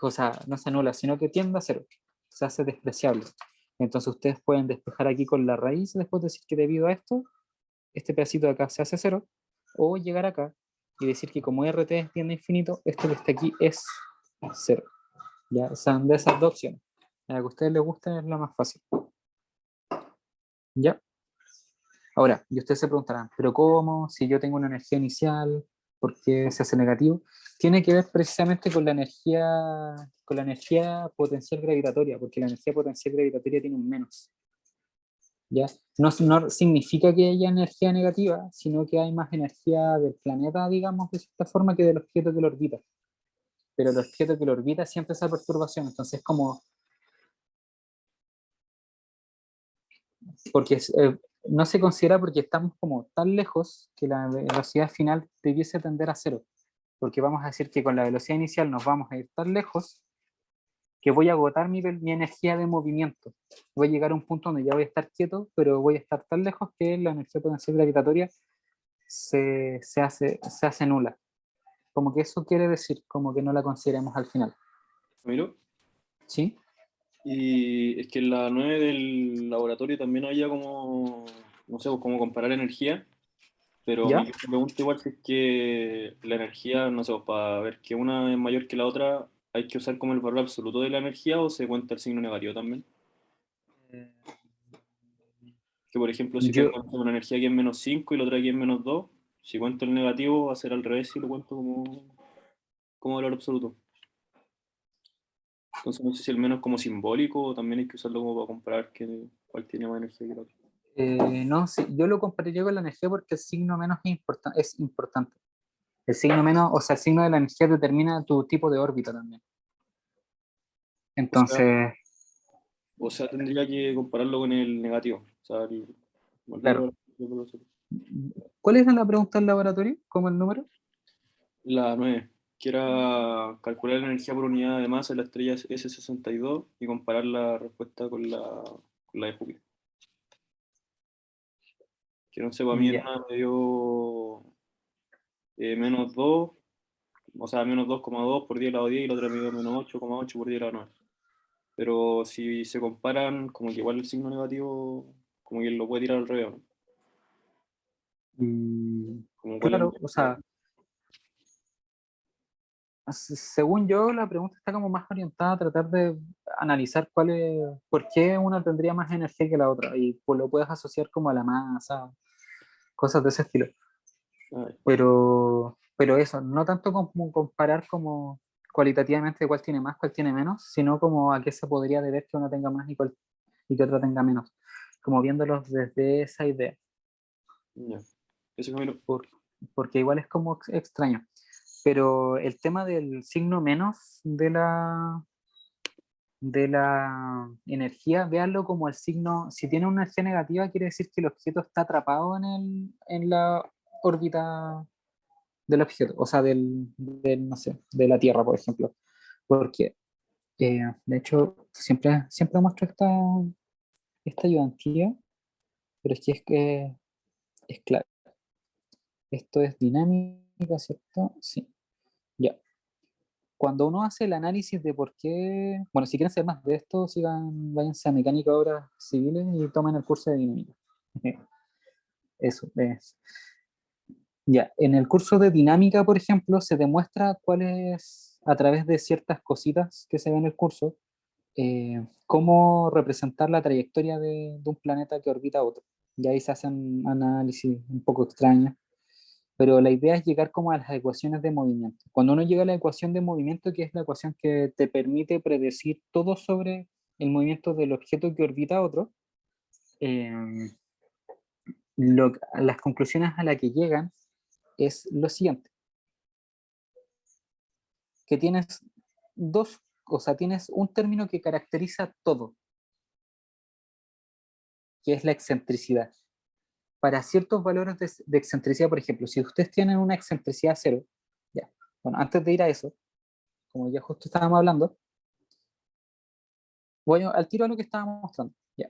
O sea, no se anula, sino que tiende a cero, se hace despreciable. Entonces ustedes pueden despejar aquí con la raíz y después decir que debido a esto, este pedacito de acá se hace cero, o llegar acá y decir que como RT tiende a infinito, esto que está aquí es cero. ¿Ya? Son de esas dos opciones. La que a ustedes les guste es la más fácil. ¿Ya? Ahora, y ustedes se preguntarán, ¿pero cómo? Si yo tengo una energía inicial, ¿por qué se hace negativo? Tiene que ver precisamente con la energía potencial gravitatoria, porque la energía potencial gravitatoria tiene un menos. ¿Ya? No, no significa que haya energía negativa, sino que hay más energía del planeta, digamos, de cierta forma, que del objeto que lo orbita. Pero el objeto que lo orbita siempre esa perturbación, entonces como, porque no se considera porque estamos como tan lejos que la velocidad final debiese tender a cero, porque vamos a decir que con la velocidad inicial nos vamos a ir tan lejos que voy a agotar mi energía de movimiento. Voy a llegar a un punto donde ya voy a estar quieto, pero voy a estar tan lejos que la energía potencial gravitatoria se hace nula. Como que eso quiere decir, como que no la consideremos al final. Miro. ¿Sí? Y es que en la 9 del laboratorio también había como, no sé, pues, como comparar energía, pero ¿Ya? me pregunto igual si es que la energía, no sé, pues, para ver que una es mayor que la otra, hay que usar como el valor absoluto de la energía o se cuenta el signo negativo también. Que por ejemplo, si Yo, tengo una energía que es -5 y la otra que es -2, si cuento el negativo, va a ser al revés si lo cuento como valor absoluto. Entonces no sé si el menos es como simbólico o también hay que usarlo como para comparar cuál tiene más energía que el otro. No, sí, yo lo compararía con la energía porque el signo menos es importante. El signo menos, o sea, el signo de la energía determina tu tipo de órbita también. O sea, Entonces, tendría que compararlo con el negativo. O sea, claro. ¿Cuál era la pregunta del laboratorio? ¿Cómo el número? la 9, que era calcular la energía por unidad de masa de la estrella S62 y comparar la respuesta con la de Júpiter. Que no sé, para mí en Ya. una me dio menos 2, o sea, menos 2,2 por 10 elevado a 10 y la otra me dio menos 8,8 por 10 elevado a 9. Pero si se comparan, como que igual el signo negativo, como que lo puede tirar al revés, ¿no? Como cuál es Claro, o sea, según yo, la pregunta está como más orientada a tratar de analizar por qué una tendría más energía que la otra, y pues lo puedes asociar como a la masa, cosas de ese estilo. ah, Pero eso, no tanto como comparar como cualitativamente cuál tiene más, cuál tiene menos, sino como a qué se podría deber que uno tenga más y que otra tenga menos, como viéndolos desde esa idea, ya. Eso, Camilo. por- porque igual es como extraño. Pero el tema del signo menos de la energía, véanlo como el signo, si tiene una energía negativa, quiere decir que el objeto está atrapado en la órbita del objeto, o sea, no sé, de la Tierra, por ejemplo. Porque, de hecho, siempre muestro esta ayudantía, pero es que es clave. Esto es dinámica, ¿cierto? Sí, ya. Cuando uno hace el análisis de por qué, bueno, si quieren saber más de esto, váyanse a mecánica de obras civiles y tomen el curso de dinámica. Eso es. Ya, en el curso de dinámica, por ejemplo, se demuestra cuál es, a través de ciertas cositas que se ven en el curso, cómo representar la trayectoria de un planeta que orbita a otro. Y ahí se hacen análisis un poco extraños, pero la idea es llegar como a las ecuaciones de movimiento. Cuando uno llega a la ecuación de movimiento, que es la ecuación que te permite predecir todo sobre el movimiento del objeto que orbita a otro, eh, las conclusiones a las que llegan es lo siguiente, que tienes tienes un término que caracteriza todo, que es la excentricidad. Para ciertos valores de excentricidad, por ejemplo, si ustedes tienen una excentricidad cero, ya, bueno, antes de ir a eso, como ya justo estábamos hablando, voy al tiro a lo que estábamos mostrando. Ya.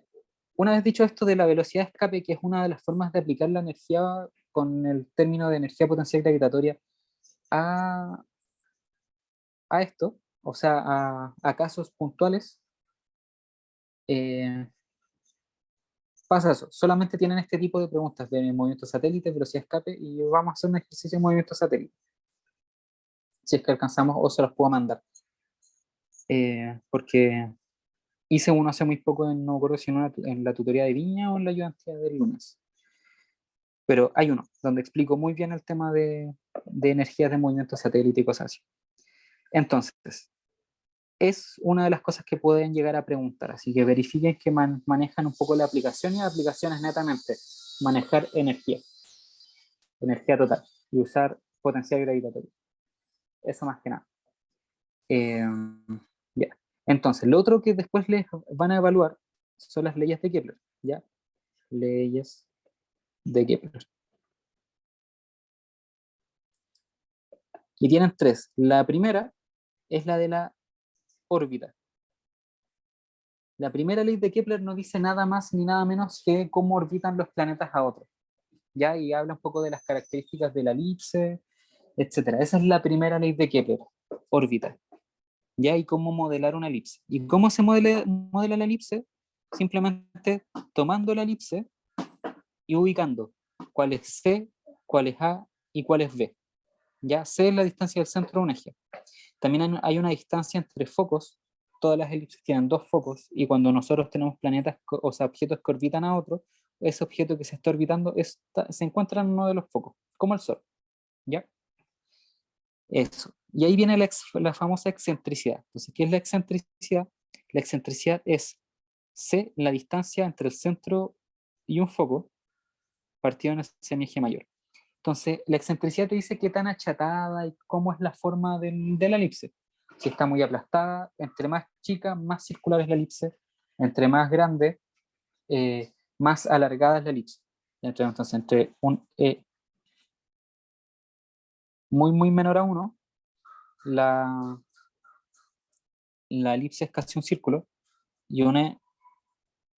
Una vez dicho esto de la velocidad de escape, que es una de las formas de aplicar la energía con el término de energía potencial gravitatoria a, a esto, o sea, a casos puntuales, eh, pasa eso. Solamente tienen este tipo de preguntas de movimiento satélite, velocidad de escape, y vamos a hacer un ejercicio de movimiento satélite, si es que alcanzamos o se los puedo mandar. Porque hice uno hace muy poco, no me acuerdo si en la tutoría de Viña o en la ayudantía del lunes. Pero hay uno donde explico muy bien el tema de energías de movimiento satélite y cosas así. Entonces, es una de las cosas que pueden llegar a preguntar, así que verifiquen que manejan un poco la aplicación, y la aplicación es netamente manejar energía total, y usar potencial gravitatorio. Eso más que nada. Eh, ya. Entonces, lo otro que después les van a evaluar son las leyes de Kepler, ¿ya? Leyes de Kepler. Y tienen tres. La primera es la de la órbita. La primera ley de Kepler no dice nada más ni nada menos que cómo orbitan los planetas a otros, ¿ya? Y habla un poco de las características de la elipse, etcétera. Esa es la primera ley de Kepler, órbita, ¿ya? Y cómo modelar una elipse. ¿Y cómo se modela la elipse? Simplemente tomando la elipse y ubicando cuál es C, cuál es A y cuál es B. Ya C es la distancia del centro de un eje. También hay una distancia entre focos. Todas las elipses tienen dos focos, y cuando nosotros tenemos planetas, o sea, objetos que orbitan a otros, ese objeto que se está orbitando se encuentra en uno de los focos, como el Sol, ¿ya? Eso. Y ahí viene la famosa excentricidad. Entonces, ¿qué es la excentricidad? La excentricidad es C, la distancia entre el centro y un foco, partido en el semieje mayor. Entonces, la excentricidad te dice qué tan achatada y cómo es la forma de la elipse. Si está muy aplastada, entre más chica, más circular es la elipse, entre más grande, más alargada es la elipse. Entonces, entre un E muy menor a 1, la elipse es casi un círculo, y un E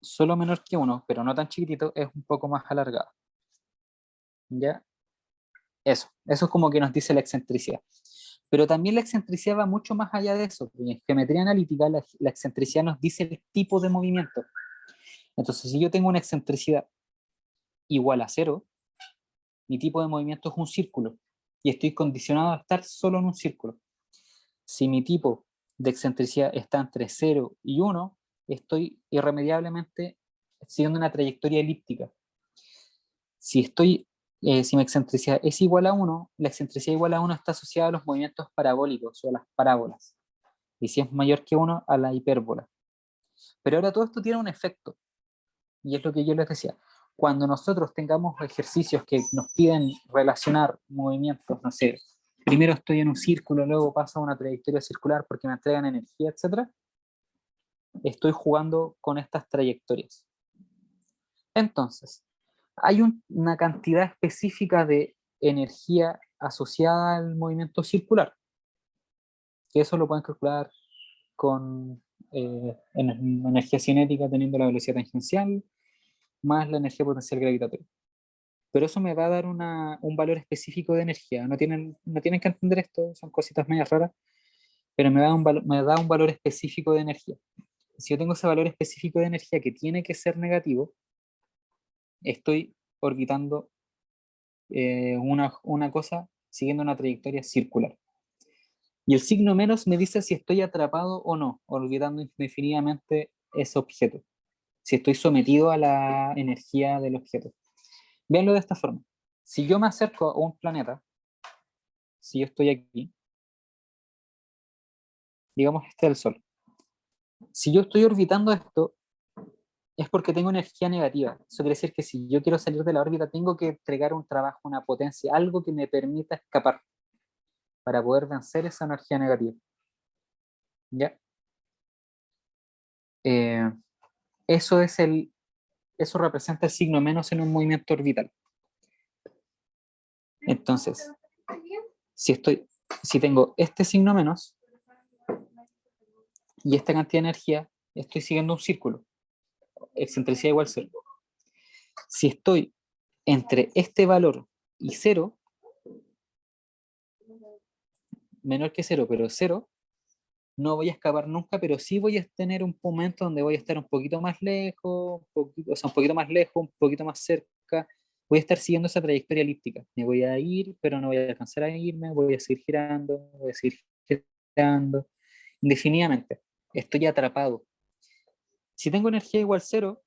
solo menor que 1, pero no tan chiquitito, es un poco más alargada. ¿Ya? Eso es como que nos dice la excentricidad. Pero también la excentricidad va mucho más allá de eso. En geometría analítica, la excentricidad nos dice el tipo de movimiento. Entonces, si yo tengo una excentricidad igual a 0, mi tipo de movimiento es un círculo, y estoy condicionado a estar solo en un círculo. Si mi tipo de excentricidad está entre 0 y 1, estoy irremediablemente siguiendo una trayectoria elíptica. Si mi excentricidad es igual a 1, la excentricidad igual a 1 está asociada a los movimientos parabólicos o a las parábolas. Y si es mayor que 1, a la hipérbola. Pero ahora todo esto tiene un efecto. Y es lo que yo les decía. Cuando nosotros tengamos ejercicios que nos piden relacionar movimientos, no sé, primero estoy en un círculo, luego paso a una trayectoria circular porque me entregan energía, etc., estoy jugando con estas trayectorias. Entonces, hay una cantidad específica de energía asociada al movimiento circular, que eso lo pueden calcular con energía cinética teniendo la velocidad tangencial, más la energía potencial gravitatoria. Pero eso me va a dar un valor específico de energía. No tienen que entender esto, son cositas medias raras, pero me da un valor específico de energía. Si yo tengo ese valor específico de energía que tiene que ser negativo, estoy orbitando una cosa siguiendo una trayectoria circular. Y el signo menos me dice si estoy atrapado o no, orbitando indefinidamente ese objeto, si estoy sometido a la energía del objeto. Véanlo de esta forma. Si yo me acerco a un planeta, si yo estoy aquí, digamos este es el Sol. Si yo estoy orbitando esto, es porque tengo energía negativa. Eso quiere decir que si yo quiero salir de la órbita, tengo que entregar un trabajo, una potencia, algo que me permita escapar para poder vencer esa energía negativa. ¿Ya? Eh, eso representa el signo menos en un movimiento orbital. Entonces, si tengo este signo menos y esta cantidad de energía, estoy siguiendo un círculo, excentricidad igual 0. Si estoy entre este valor y 0, menor que 0, pero 0, no voy a escapar nunca, pero sí voy a tener un momento donde voy a estar un poquito más lejos, un poquito más lejos, un poquito más cerca. Voy a estar siguiendo esa trayectoria elíptica. Me voy a ir, pero no voy a alcanzar a irme, voy a seguir girando, voy a seguir girando, indefinidamente. Estoy atrapado. Si tengo energía igual 0,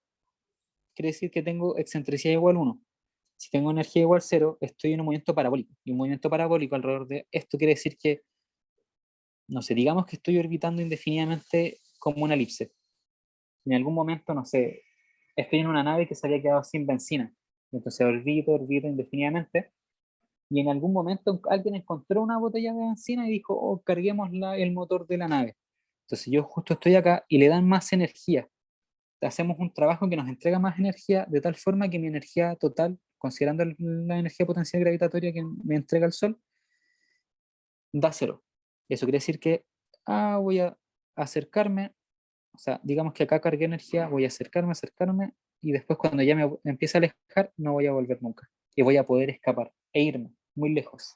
quiere decir que tengo excentricidad igual 1. Si tengo energía igual 0, estoy en un movimiento parabólico. Y un movimiento parabólico alrededor de esto quiere decir que, no sé, digamos que estoy orbitando indefinidamente como una elipse. En algún momento, no sé, estoy en una nave que se había quedado sin benzina. Entonces orbito indefinidamente. Y en algún momento alguien encontró una botella de benzina y dijo, oh, carguemos el motor de la nave. Entonces yo justo estoy acá y le dan más energía. Hacemos un trabajo que nos entrega más energía de tal forma que mi energía total, considerando la energía potencial gravitatoria que me entrega el Sol, da 0. Eso quiere decir que voy a acercarme, o sea, digamos que acá cargué energía, voy a acercarme, y después cuando ya me empiece a alejar, no voy a volver nunca. Y voy a poder escapar e irme muy lejos.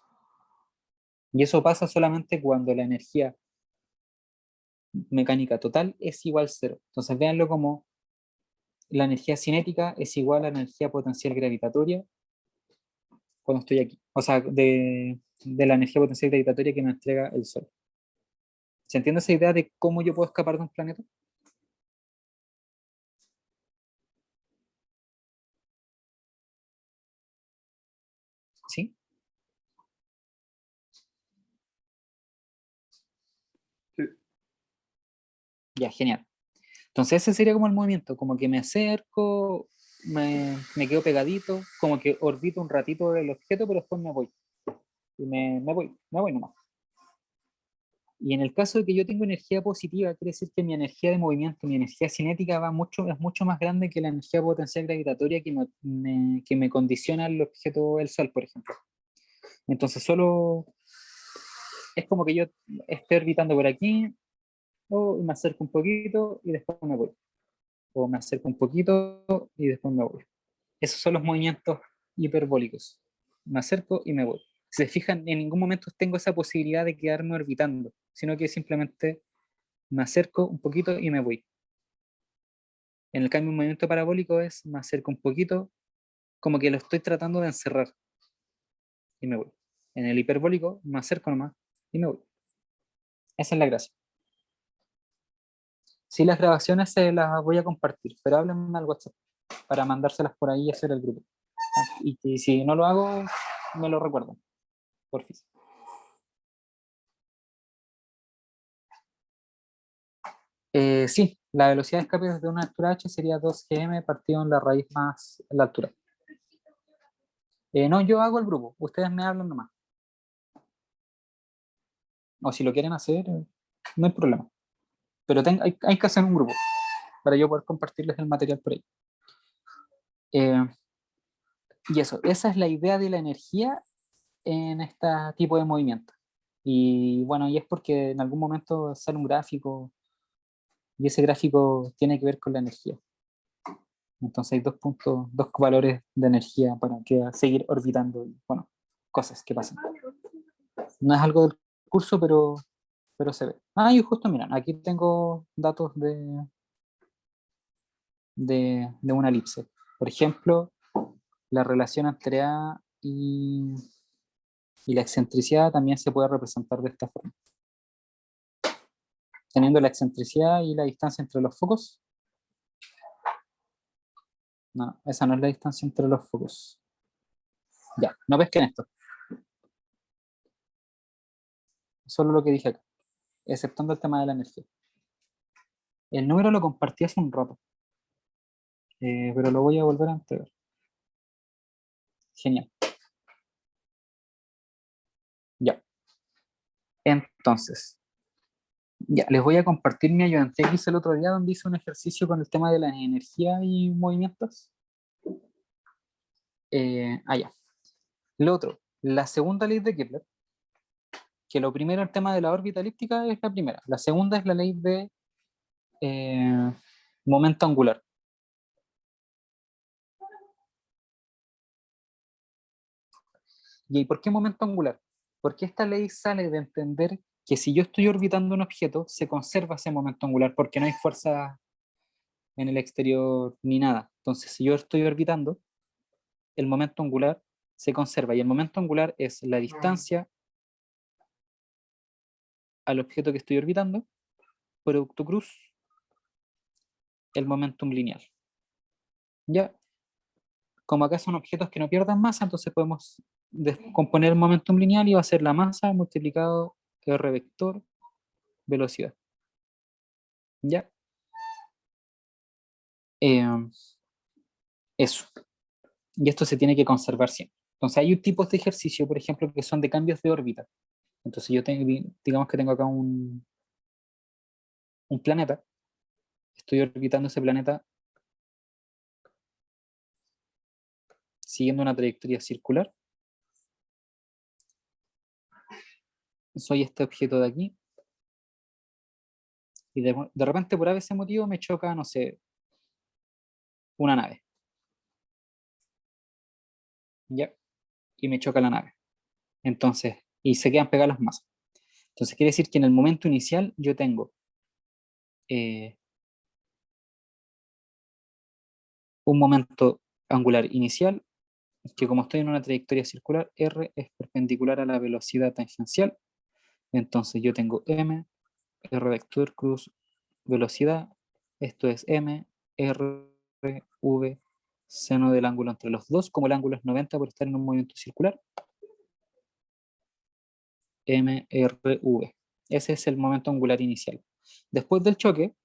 Y eso pasa solamente cuando la energía mecánica total es igual a 0. Entonces véanlo como la energía cinética es igual a la energía potencial gravitatoria cuando estoy aquí. O sea, de la energía potencial gravitatoria que me entrega el Sol. ¿Se entiende esa idea de cómo yo puedo escapar de un planeta? ¿Sí? Sí. Ya, genial. Entonces ese sería como el movimiento, como que me acerco, me quedo pegadito, como que orbito un ratito el objeto, pero después me voy. Y me voy nomás. Y en el caso de que yo tengo energía positiva, quiere decir que mi energía de movimiento, mi energía cinética es mucho más grande que la energía potencial gravitatoria que me condiciona el objeto, el Sol, por ejemplo. Entonces solo es como que yo esté orbitando por aquí, o me acerco un poquito y después me voy. O me acerco un poquito y después me voy. Esos son los movimientos hiperbólicos. Me acerco y me voy. Si se fijan, en ningún momento tengo esa posibilidad de quedarme orbitando, sino que simplemente me acerco un poquito y me voy. En el cambio, un movimiento parabólico es me acerco un poquito, como que lo estoy tratando de encerrar y me voy. En el hiperbólico me acerco nomás y me voy. Esa es la gracia. Sí, las grabaciones se las voy a compartir, pero háblenme al WhatsApp para mandárselas por ahí y hacer el grupo. Y si no lo hago, me lo recuerdan, por fin. Sí, la velocidad de escape desde una altura h sería 2 gm partido en la raíz más la altura. No, yo hago el grupo, ustedes me hablan nomás. O si lo quieren hacer, no hay problema. Pero hay que hacer un grupo para yo poder compartirles el material por ahí. Y eso, esa es la idea de la energía en este tipo de movimiento. Y bueno, y es porque en algún momento sale un gráfico y ese gráfico tiene que ver con la energía. Entonces hay dos valores de energía para que seguir orbitando y bueno, cosas que pasan. No es algo del curso, pero se ve. Ah, y justo miran, aquí tengo datos de una elipse. Por ejemplo, la relación entre A y la excentricidad también se puede representar de esta forma. Teniendo la excentricidad y la distancia entre los focos. No, esa no es la distancia entre los focos. Ya, no pesquen esto. Solo lo que dije acá, exceptando el tema de la energía. El número lo compartí hace un rato, pero lo voy a volver a entregar. Genial. Ya. Entonces, ya, les voy a compartir mi ayudante que hice el otro día donde hice un ejercicio con el tema de la energía y movimientos. Ya. Lo otro, la segunda ley de Kepler, que lo primero, el tema de la órbita elíptica es la primera. La segunda es la ley de momento angular. ¿Y por qué momento angular? Porque esta ley sale de entender que si yo estoy orbitando un objeto, se conserva ese momento angular porque no hay fuerza en el exterior ni nada. Entonces, si yo estoy orbitando, el momento angular se conserva y el momento angular es la distancia al objeto que estoy orbitando, producto cruz, el momentum lineal. Ya, como acá son objetos que no pierdan masa, entonces podemos descomponer el momentum lineal y va a ser la masa multiplicado r vector velocidad. Ya. Eso. Y esto se tiene que conservar siempre. Entonces hay tipos de ejercicio, por ejemplo, que son de cambios de órbita. Entonces yo tengo, digamos que tengo acá un planeta, estoy orbitando ese planeta siguiendo una trayectoria circular. Soy este objeto de aquí. Y de repente por ese motivo me choca, no sé, una nave. ¿Ya? Y me choca la nave. Entonces, y se quedan pegadas las masas. Entonces quiere decir que en el momento inicial yo tengo un momento angular inicial, que como estoy en una trayectoria circular, r es perpendicular a la velocidad tangencial. Entonces yo tengo m, r vector cruz velocidad, esto es m, r, v, seno del ángulo entre los dos, como el ángulo es 90 por estar en un movimiento circular, MRV. Ese es el momento angular inicial. Después del choque,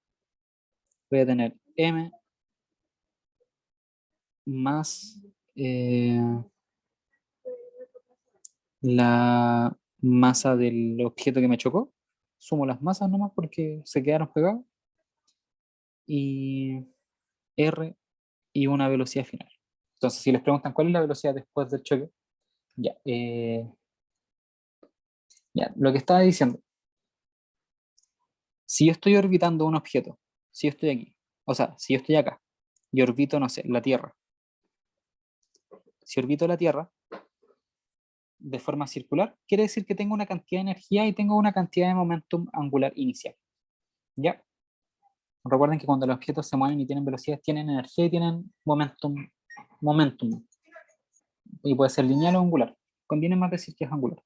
voy a tener M más la masa del objeto que me chocó. Sumo las masas nomás porque se quedaron pegados. Y R y una velocidad final. Entonces, si les preguntan cuál es la velocidad después del choque, ya, ya, lo que estaba diciendo, si yo estoy orbitando un objeto, si yo estoy aquí, o sea, si yo estoy acá y orbito, no sé, la Tierra, si orbito la Tierra de forma circular, quiere decir que tengo una cantidad de energía y tengo una cantidad de momentum angular inicial. ¿Ya? Recuerden que cuando los objetos se mueven y tienen velocidad, tienen energía y tienen momentum. Y puede ser lineal o angular. Conviene más decir que es angular.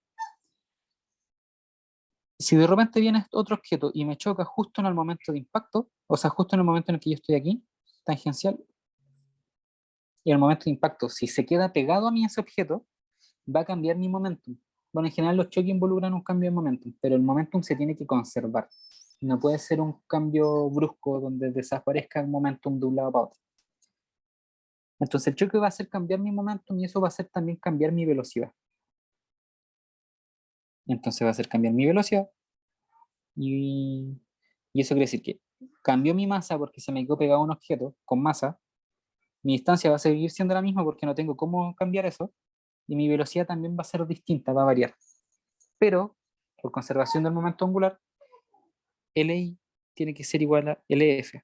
Si de repente viene otro objeto y me choca justo en el momento de impacto, o sea, justo en el momento en el que yo estoy aquí, tangencial, y el momento de impacto, si se queda pegado a mí ese objeto, va a cambiar mi momentum. Bueno, en general los choques involucran un cambio de momentum, pero el momentum se tiene que conservar. No puede ser un cambio brusco donde desaparezca el momentum de un lado para otro. Entonces el choque va a hacer cambiar mi momentum y eso va a hacer también cambiar mi velocidad. Entonces va a hacer cambiar mi velocidad y eso quiere decir que cambió mi masa porque se me quedó pegado a un objeto con masa. Mi distancia va a seguir siendo la misma porque no tengo cómo cambiar eso y mi velocidad también va a ser distinta, va a variar. Pero por conservación del momento angular, LI tiene que ser igual a LF.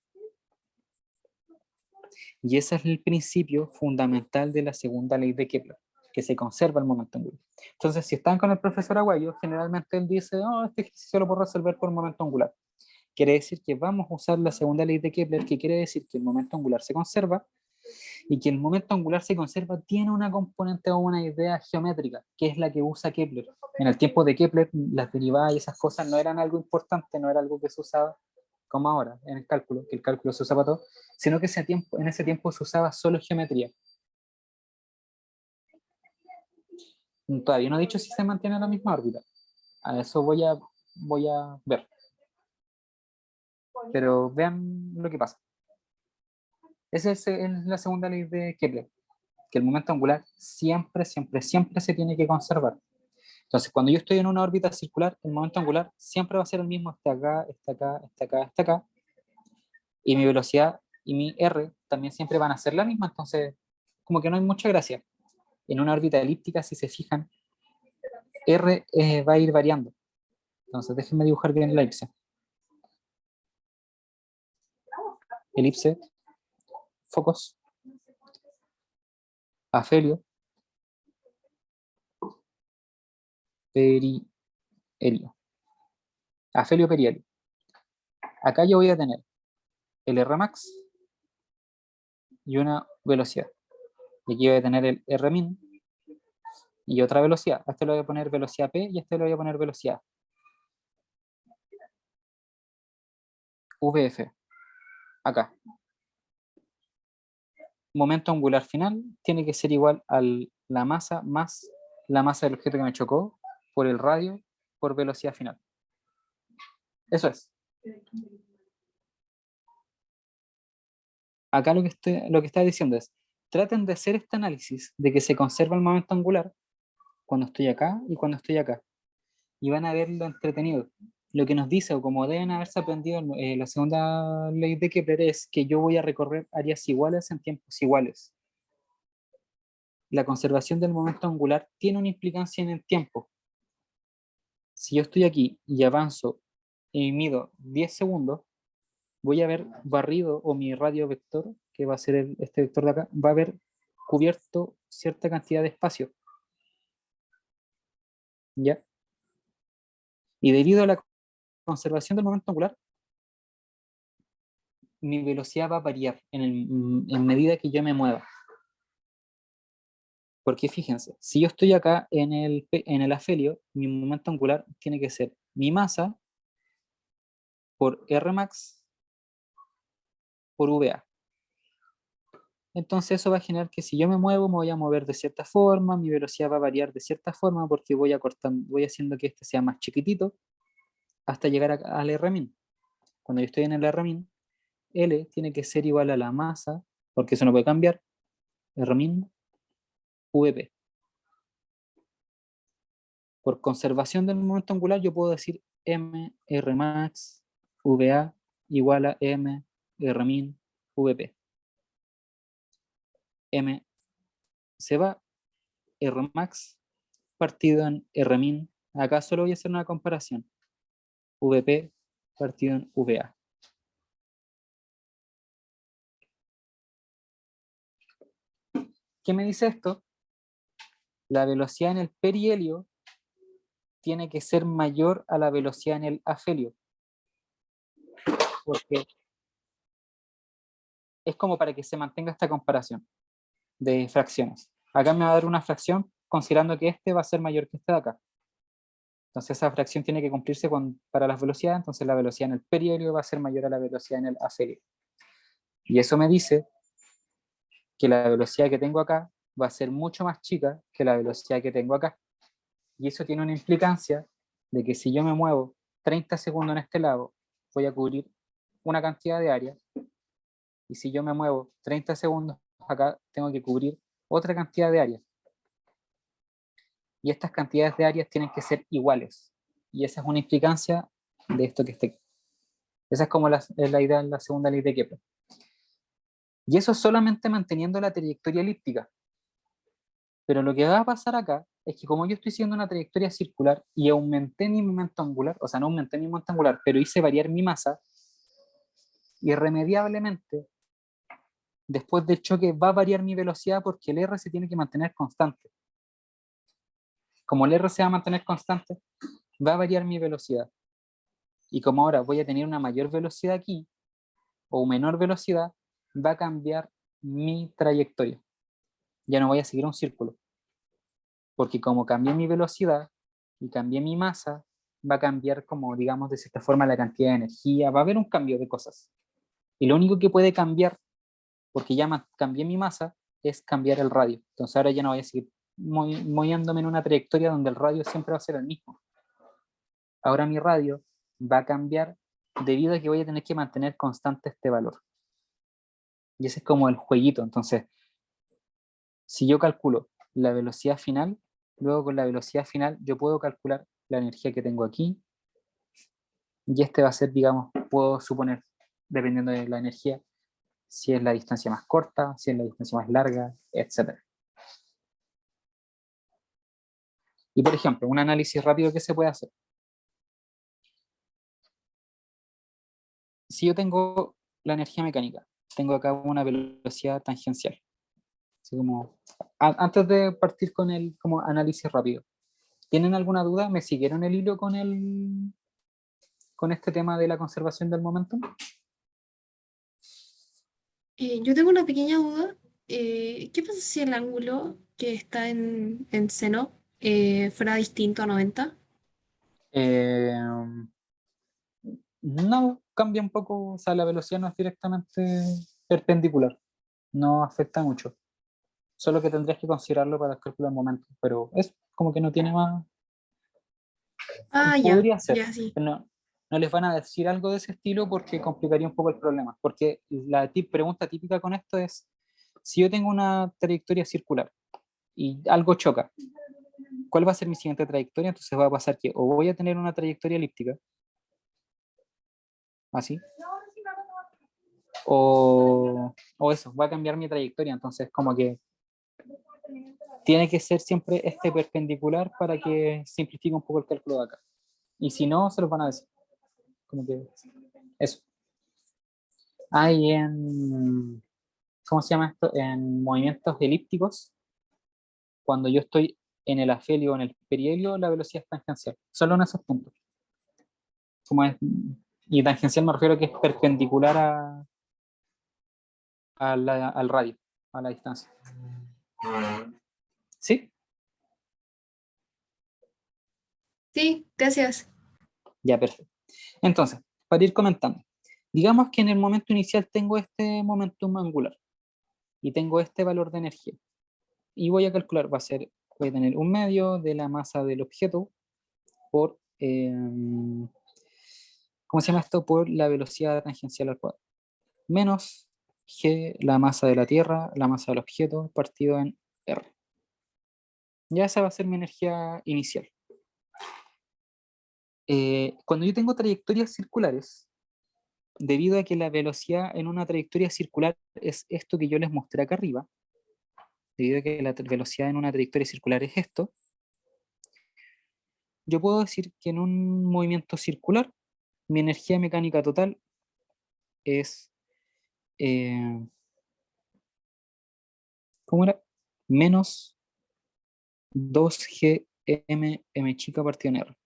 Y ese es el principio fundamental de la segunda ley de Kepler, que se conserva el momento angular. Entonces, si están con el profesor Aguayo, generalmente él dice, oh, este ejercicio lo puedo resolver por momento angular. Quiere decir que vamos a usar la segunda ley de Kepler, que quiere decir que el momento angular se conserva, y que el momento angular se conserva tiene una componente o una idea geométrica, que es la que usa Kepler. En el tiempo de Kepler, las derivadas y esas cosas no eran algo importante, no era algo que se usaba como ahora en el cálculo, que el cálculo se usa para todo, sino que en ese tiempo se usaba solo geometría. Todavía no he dicho si se mantiene en la misma órbita. A eso voy a ver. Pero vean lo que pasa. Esa es la segunda ley de Kepler, que el momento angular siempre, siempre, siempre se tiene que conservar. Entonces, cuando yo estoy en una órbita circular, el momento angular siempre va a ser el mismo, hasta acá, hasta acá, hasta acá, hasta acá, y mi velocidad y mi R también siempre van a ser la misma, entonces, como que no hay mucha gracia. En una órbita elíptica, si se fijan, R va a ir variando. Entonces, déjenme dibujar bien la elipse. Elipse, focos, afelio, perihelio. Afelio, perihelio. Acá yo voy a tener el R max y una velocidad. Y aquí voy a tener el R min y otra velocidad. A este le voy a poner velocidad P y a este le voy a poner velocidad VF. Acá. Momento angular final tiene que ser igual a la masa más la masa del objeto que me chocó por el radio por velocidad final. Eso es. Acá lo que está diciendo es, traten de hacer este análisis de que se conserva el momento angular cuando estoy acá y cuando estoy acá. Y van a ver lo entretenido. Lo que nos dice, o como deben haberse aprendido la segunda ley de Kepler, es que yo voy a recorrer áreas iguales en tiempos iguales. La conservación del momento angular tiene una implicancia en el tiempo. Si yo estoy aquí y avanzo y mido 10 segundos, voy a haber barrido, o mi radio vector, que va a ser este vector de acá, va a haber cubierto cierta cantidad de espacio. ¿Ya? Y debido a la conservación del momento angular, mi velocidad va a variar en medida que yo me mueva. Porque fíjense, si yo estoy acá en el afelio, mi momento angular tiene que ser mi masa por R max por VA. Entonces eso va a generar que si yo me muevo, me voy a mover de cierta forma, mi velocidad va a variar de cierta forma porque voy acortando, voy haciendo que este sea más chiquitito hasta llegar al Rmin. Cuando yo estoy en el Rmin, L tiene que ser igual a la masa, porque eso no puede cambiar, Rmin VP. Por conservación del momento angular, yo puedo decir M Rmax VA igual a M Rmin VP. M se va, Rmax partido en Rmin. Acá solo voy a hacer una comparación. VP partido en VA. ¿Qué me dice esto? La velocidad en el perihelio tiene que ser mayor a la velocidad en el afelio. Porque es como para que se mantenga esta comparación de fracciones. Acá me va a dar una fracción considerando que este va a ser mayor que este de acá. Entonces esa fracción tiene que cumplirse para las velocidades, entonces la velocidad en el perihelio va a ser mayor a la velocidad en el afelio. Y eso me dice que la velocidad que tengo acá va a ser mucho más chica que la velocidad que tengo acá. Y eso tiene una implicancia de que si yo me muevo 30 segundos en este lado, voy a cubrir una cantidad de área. Y si yo me muevo 30 segundos acá, tengo que cubrir otra cantidad de área. Y estas cantidades de áreas tienen que ser iguales. Y esa es una implicancia de esto que esté. Esa es como es la idea en la segunda ley de Kepler. Y eso solamente manteniendo la trayectoria elíptica. Pero lo que va a pasar acá es que como yo estoy siguiendo una trayectoria circular y aumenté mi momento angular, o sea, no aumenté mi momento angular, pero hice variar mi masa, irremediablemente, después del choque va a variar mi velocidad porque el R se tiene que mantener constante. Como el R se va a mantener constante, va a variar mi velocidad. Y como ahora voy a tener una mayor velocidad aquí, o menor velocidad, va a cambiar mi trayectoria. Ya no voy a seguir un círculo. Porque como cambié mi velocidad y cambié mi masa, va a cambiar como, digamos, de cierta forma la cantidad de energía, va a haber un cambio de cosas. Y lo único que puede cambiar, porque ya cambié mi masa, es cambiar el radio. Entonces ahora ya no voy a seguir moviéndome en una trayectoria donde el radio siempre va a ser el mismo. Ahora mi radio va a cambiar debido a que voy a tener que mantener constante este valor. Y ese es como el jueguito. Entonces, si yo calculo la velocidad final, luego con la velocidad final yo puedo calcular la energía que tengo aquí, y este va a ser, digamos, puedo suponer, dependiendo de la energía, si es la distancia más corta, si es la distancia más larga, etc. Y por ejemplo, un análisis rápido que se puede hacer. Si yo tengo la energía mecánica, tengo acá una velocidad tangencial. Así como, antes de partir con el como análisis rápido, ¿tienen alguna duda? ¿Me siguieron el hilo con este tema de la conservación del momento? Yo tengo una pequeña duda. ¿Qué pasa si el ángulo que está en seno fuera distinto a 90? Eh, no, cambia un poco, o sea, la velocidad no es directamente perpendicular, no afecta mucho. Solo que tendrías que considerarlo para el cálculo del momento, pero es como que no tiene más. Ah, ya, Podría ser, ya sí. pero no les van a decir algo de ese estilo porque complicaría un poco el problema. Porque la pregunta típica con esto es, si yo tengo una trayectoria circular y algo choca, ¿cuál va a ser mi siguiente trayectoria? Entonces va a pasar que o voy a tener una trayectoria elíptica, así, o eso, va a cambiar mi trayectoria. Entonces como que tiene que ser siempre este perpendicular para que simplifique un poco el cálculo de acá. Y si no, se los van a decir. Como que eso. Hay ¿cómo se llama esto? En movimientos elípticos, cuando yo estoy en el afelio o en el perihelio, la velocidad es tangencial. Solo en esos puntos. Como es, y tangencial me refiero a que es perpendicular al radio, a la distancia. ¿Sí? Sí, gracias. Ya, perfecto. Entonces, para ir comentando, digamos que en el momento inicial tengo este momentum angular. y tengo este valor de energía. Y voy a calcular, voy a tener un medio de la masa del objeto por, ¿cómo se llama esto? Por la velocidad tangencial al cuadrado. Menos G, la masa de la Tierra, la masa del objeto, partido en R. Ya esa va a ser mi energía inicial. Cuando yo tengo trayectorias circulares, debido a que la velocidad en una trayectoria circular es esto que yo les mostré acá arriba, debido a que la velocidad en una trayectoria circular es esto, yo puedo decir que en un movimiento circular, mi energía mecánica total es, ¿cómo era? Menos 2gm m chica partido en R.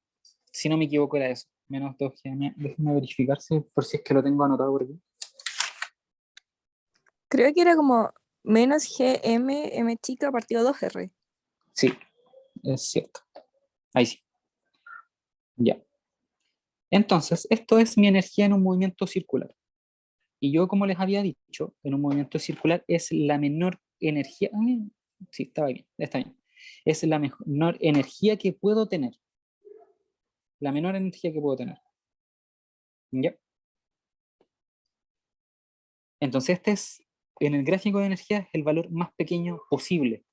Si no me equivoco era eso, menos 2gm. Déjenme verificar por si es que lo tengo anotado por aquí. Creo que era como menos GM, M chica partido 2R. Sí, es cierto. Ahí sí. Ya. Entonces, esto es mi energía en un movimiento circular. Y yo, como les había dicho, en un movimiento circular es la menor energía. Sí, estaba bien, está bien. Es la menor energía que puedo tener. La menor energía que puedo tener. ¿Ya? Entonces, este es, en el gráfico de energía, es el valor más pequeño posible.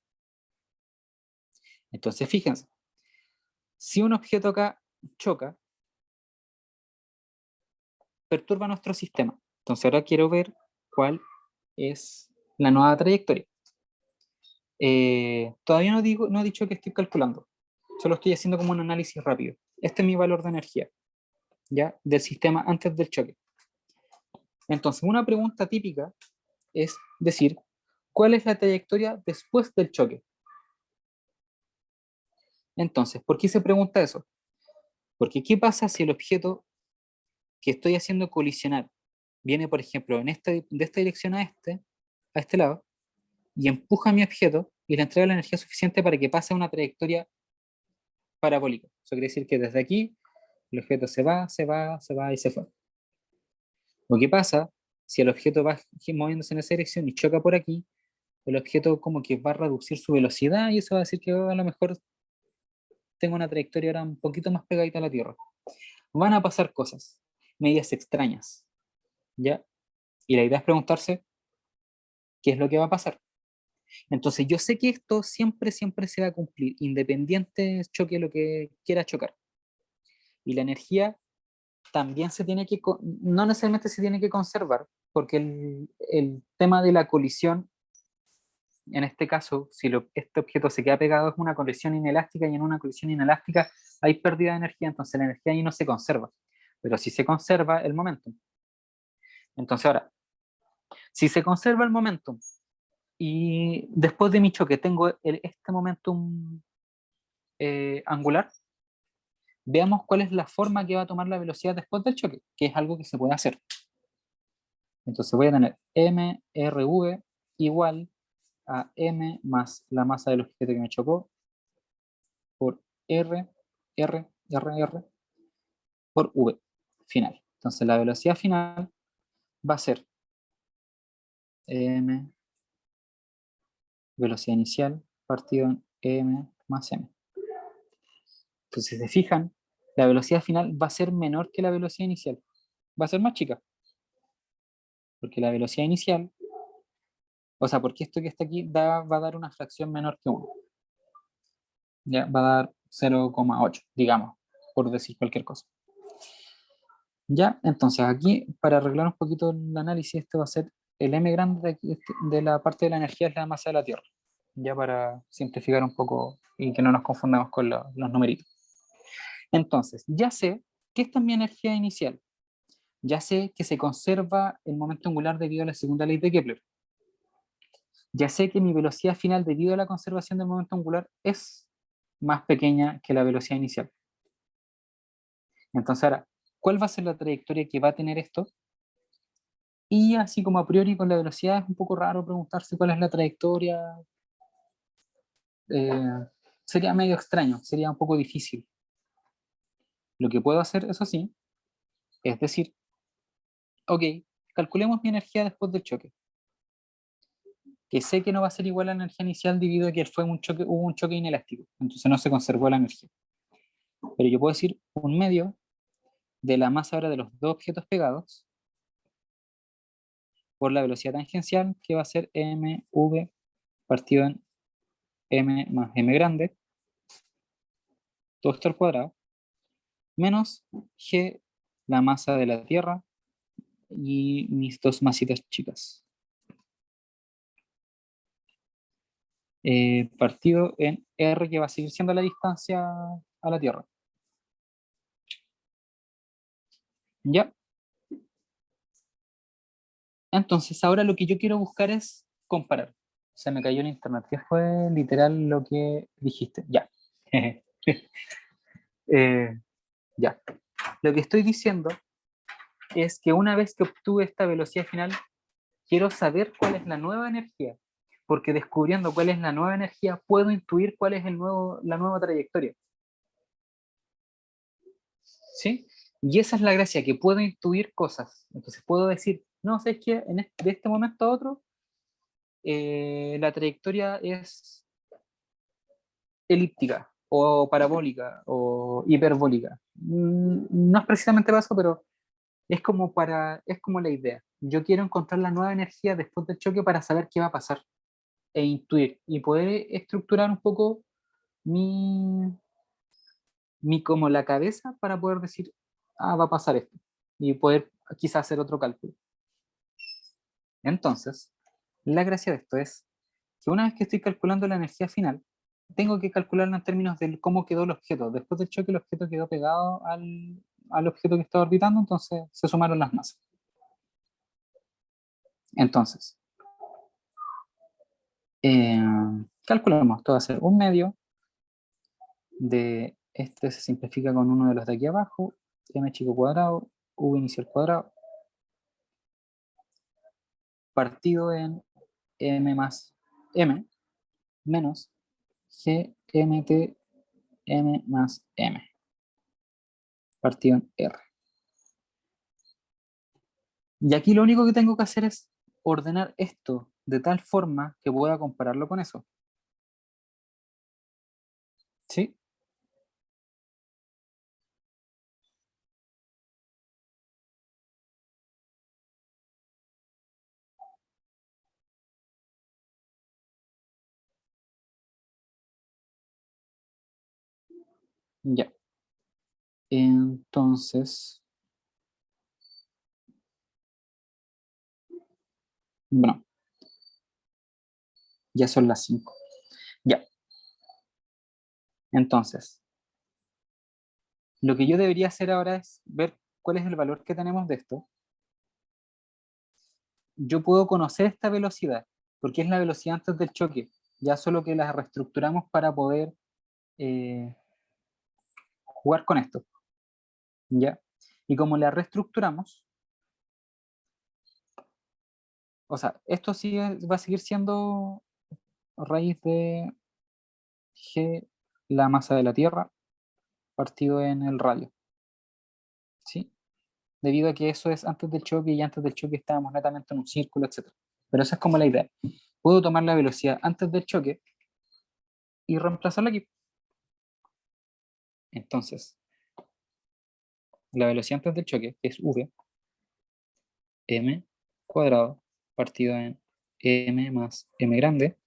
Entonces, fíjense. Si un objeto acá choca, perturba nuestro sistema. Entonces, ahora quiero ver cuál es la nueva trayectoria. Todavía no he dicho que estoy calculando, solo estoy haciendo como un análisis rápido. Este es mi valor de energía, ¿ya? Del sistema antes del choque. Entonces, una pregunta típica es decir, ¿cuál es la trayectoria después del choque? Entonces, ¿por qué se pregunta eso? Porque ¿qué pasa si el objeto que estoy haciendo colisionar viene, por ejemplo, de esta dirección a este lado, y empuja a mi objeto y le entrega la energía suficiente para que pase una trayectoria parabólica? Eso quiere decir que desde aquí el objeto se va y se fue. Lo que pasa, si el objeto va moviéndose en esa dirección y choca por aquí, el objeto como que va a reducir su velocidad y eso va a decir que a lo mejor tengo una trayectoria ahora un poquito más pegadita a la Tierra. Van a pasar cosas, medias extrañas, ¿ya? Y la idea es preguntarse qué es lo que va a pasar. Entonces yo sé que esto siempre se va a cumplir, independiente choque lo que quiera chocar. Y la energía también se tiene que, no necesariamente se tiene que conservar, porque el tema de la colisión, en este caso, si este objeto se queda pegado, es una colisión inelástica, y en una colisión inelástica hay pérdida de energía, entonces la energía ahí no se conserva, pero sí se conserva el momentum. Entonces ahora, si se conserva el momentum, y después de mi choque tengo este momentum angular, veamos cuál es la forma que va a tomar la velocidad después del choque, que es algo que se puede hacer. Entonces voy a tener mRv igual a m más la masa del objeto que me chocó por r por v final. Entonces la velocidad final va a ser m velocidad inicial partido en m más m. Entonces, si se fijan, la velocidad final va a ser menor que la velocidad inicial. Va a ser más chica. Porque la velocidad inicial, o sea, porque esto que está aquí va a dar una fracción menor que 1. Ya, va a dar 0,8, digamos, por decir cualquier cosa. Ya, entonces aquí, para arreglar un poquito el análisis, este va a ser el m grande de, aquí, de la parte de la energía, es la masa de la Tierra. Ya para simplificar un poco y que no nos confundamos con los numeritos. Entonces, ya sé que esta es mi energía inicial. Ya sé que se conserva el momento angular debido a la segunda ley de Kepler. Ya sé que mi velocidad final debido a la conservación del momento angular es más pequeña que la velocidad inicial. Entonces ahora, ¿cuál va a ser la trayectoria que va a tener esto? Y así como a priori con la velocidad es un poco raro preguntarse cuál es la trayectoria. Sería medio extraño, sería un poco difícil. Lo que puedo hacer, eso sí, es decir, ok, calculemos mi energía después del choque. que sé que no va a ser igual a la energía inicial debido a que hubo un choque inelástico, entonces no se conservó la energía. Pero yo puedo decir un medio de la masa ahora de los dos objetos pegados por la velocidad tangencial, que va a ser mv partido en m más m grande, todo esto al cuadrado, menos g, la masa de la Tierra, y mis dos masitas chicas. Partido en r, que va a seguir siendo la distancia a la Tierra. ¿Ya? Entonces, ahora lo que yo quiero buscar es comparar. Se me cayó en internet. ¿Qué fue literal lo que dijiste? Ya. Ya. Lo que estoy diciendo es que una vez que obtuve esta velocidad final, quiero saber cuál es la nueva energía. Porque descubriendo cuál es la nueva energía, puedo intuir cuál es la nueva trayectoria. ¿Sí? Y esa es la gracia, que puedo intuir cosas. Entonces puedo decir, no, ¿sabes qué? De este momento a otro, la trayectoria es elíptica, o parabólica, o hiperbólica. No es precisamente para eso, pero es como la idea. Yo quiero encontrar la nueva energía después del choque para saber qué va a pasar, e intuir, y poder estructurar un poco mi, como la cabeza para poder decir, ah, va a pasar esto, y poder quizás hacer otro cálculo. Entonces, la gracia de esto es que una vez que estoy calculando la energía final, tengo que calcularla en términos de cómo quedó el objeto. Después del choque, el objeto quedó pegado al objeto que estaba orbitando, entonces se sumaron las masas. Entonces, calculamos, esto va a ser un medio de, este se simplifica con uno de los de aquí abajo, m chico cuadrado, v inicial cuadrado, partido en m más m, menos gmt m más m, partido en r. Y aquí lo único que tengo que hacer es ordenar esto de tal forma que pueda compararlo con eso. ¿Sí? Ya. Entonces, bueno, ya son las 5. Ya. Entonces, lo que yo debería hacer ahora es ver cuál es el valor que tenemos de esto. Yo puedo conocer esta velocidad, porque es la velocidad antes del choque. Ya solo que la reestructuramos para poder jugar con esto. ¿Ya? Y como la reestructuramos, o sea, esto sí va a seguir siendo raíz de g, la masa de la Tierra, partido en el radio. ¿Sí? Debido a que eso es antes del choque y antes del choque estábamos netamente en un círculo, etc. Pero esa es como la idea. Puedo tomar la velocidad antes del choque y reemplazarla aquí. Entonces, la velocidad antes del choque es v, m cuadrado, partido en m más m grande,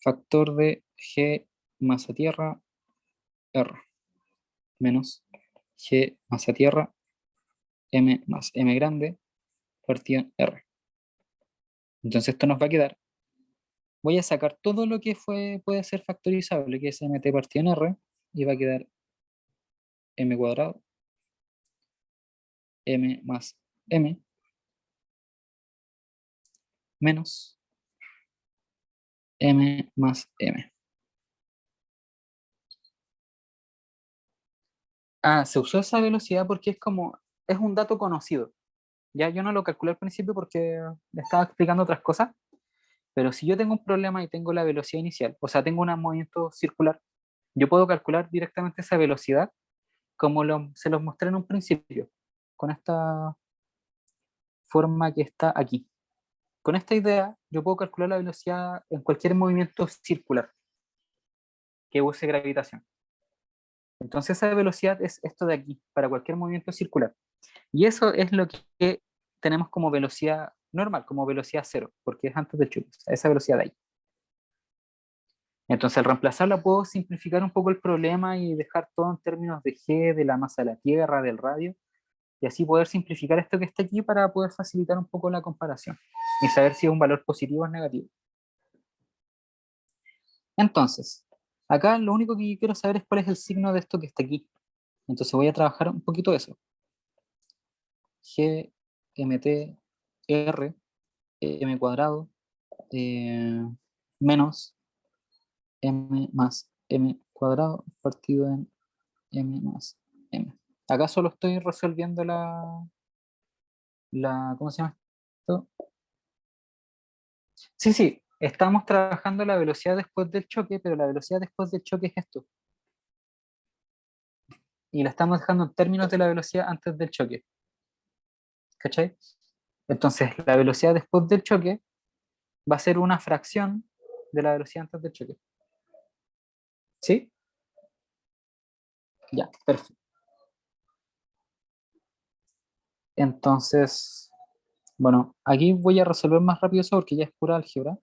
factor de g masa tierra r, menos g masa tierra m más m grande, partido en r. Entonces esto nos va a quedar, voy a sacar todo lo que puede ser factorizable, que es mt partido en r, y va a quedar m cuadrado, m más m, menos m más m. Ah, se usó esa velocidad porque es un dato conocido. Ya yo no lo calculé al principio porque le estaba explicando otras cosas, pero si yo tengo un problema y tengo la velocidad inicial, o sea, tengo un movimiento circular, yo puedo calcular directamente esa velocidad como se los mostré en un principio, con esta forma que está aquí. con esta idea, yo puedo calcular la velocidad en cualquier movimiento circular que use gravitación. Entonces esa velocidad es esto de aquí, para cualquier movimiento circular. Y eso es lo que tenemos como velocidad normal, como velocidad cero, porque es antes del choque, esa velocidad de ahí. Entonces al reemplazarla puedo simplificar un poco el problema y dejar todo en términos de G, de la masa de la Tierra, del radio, y así poder simplificar esto que está aquí para poder facilitar un poco la comparación y saber si es un valor positivo o negativo. Entonces, acá lo único que quiero saber es cuál es el signo de esto que está aquí. Entonces voy a trabajar un poquito eso. G, mt, r, m cuadrado, menos m más m cuadrado partido en m más m. Acá solo estoy resolviendo ¿cómo se llama esto? Sí, sí, estamos trabajando la velocidad después del choque, pero la velocidad después del choque es esto. Y la estamos dejando en términos de la velocidad antes del choque. ¿Cachai? Entonces, la velocidad después del choque va a ser una fracción de la velocidad antes del choque. ¿Sí? Ya, perfecto. Entonces, bueno, aquí voy a resolver más rápido eso porque ya es pura álgebra.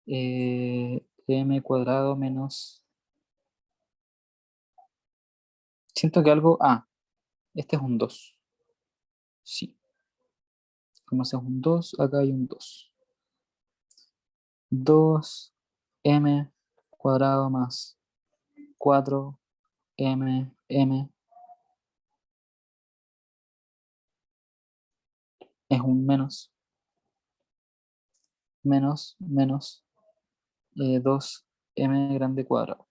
M cuadrado menos... Siento que algo... Ah, este es un 2. Sí. Como ese es un 2, acá hay un 2. 2m cuadrado más 4m es un menos 2m grande cuadrado.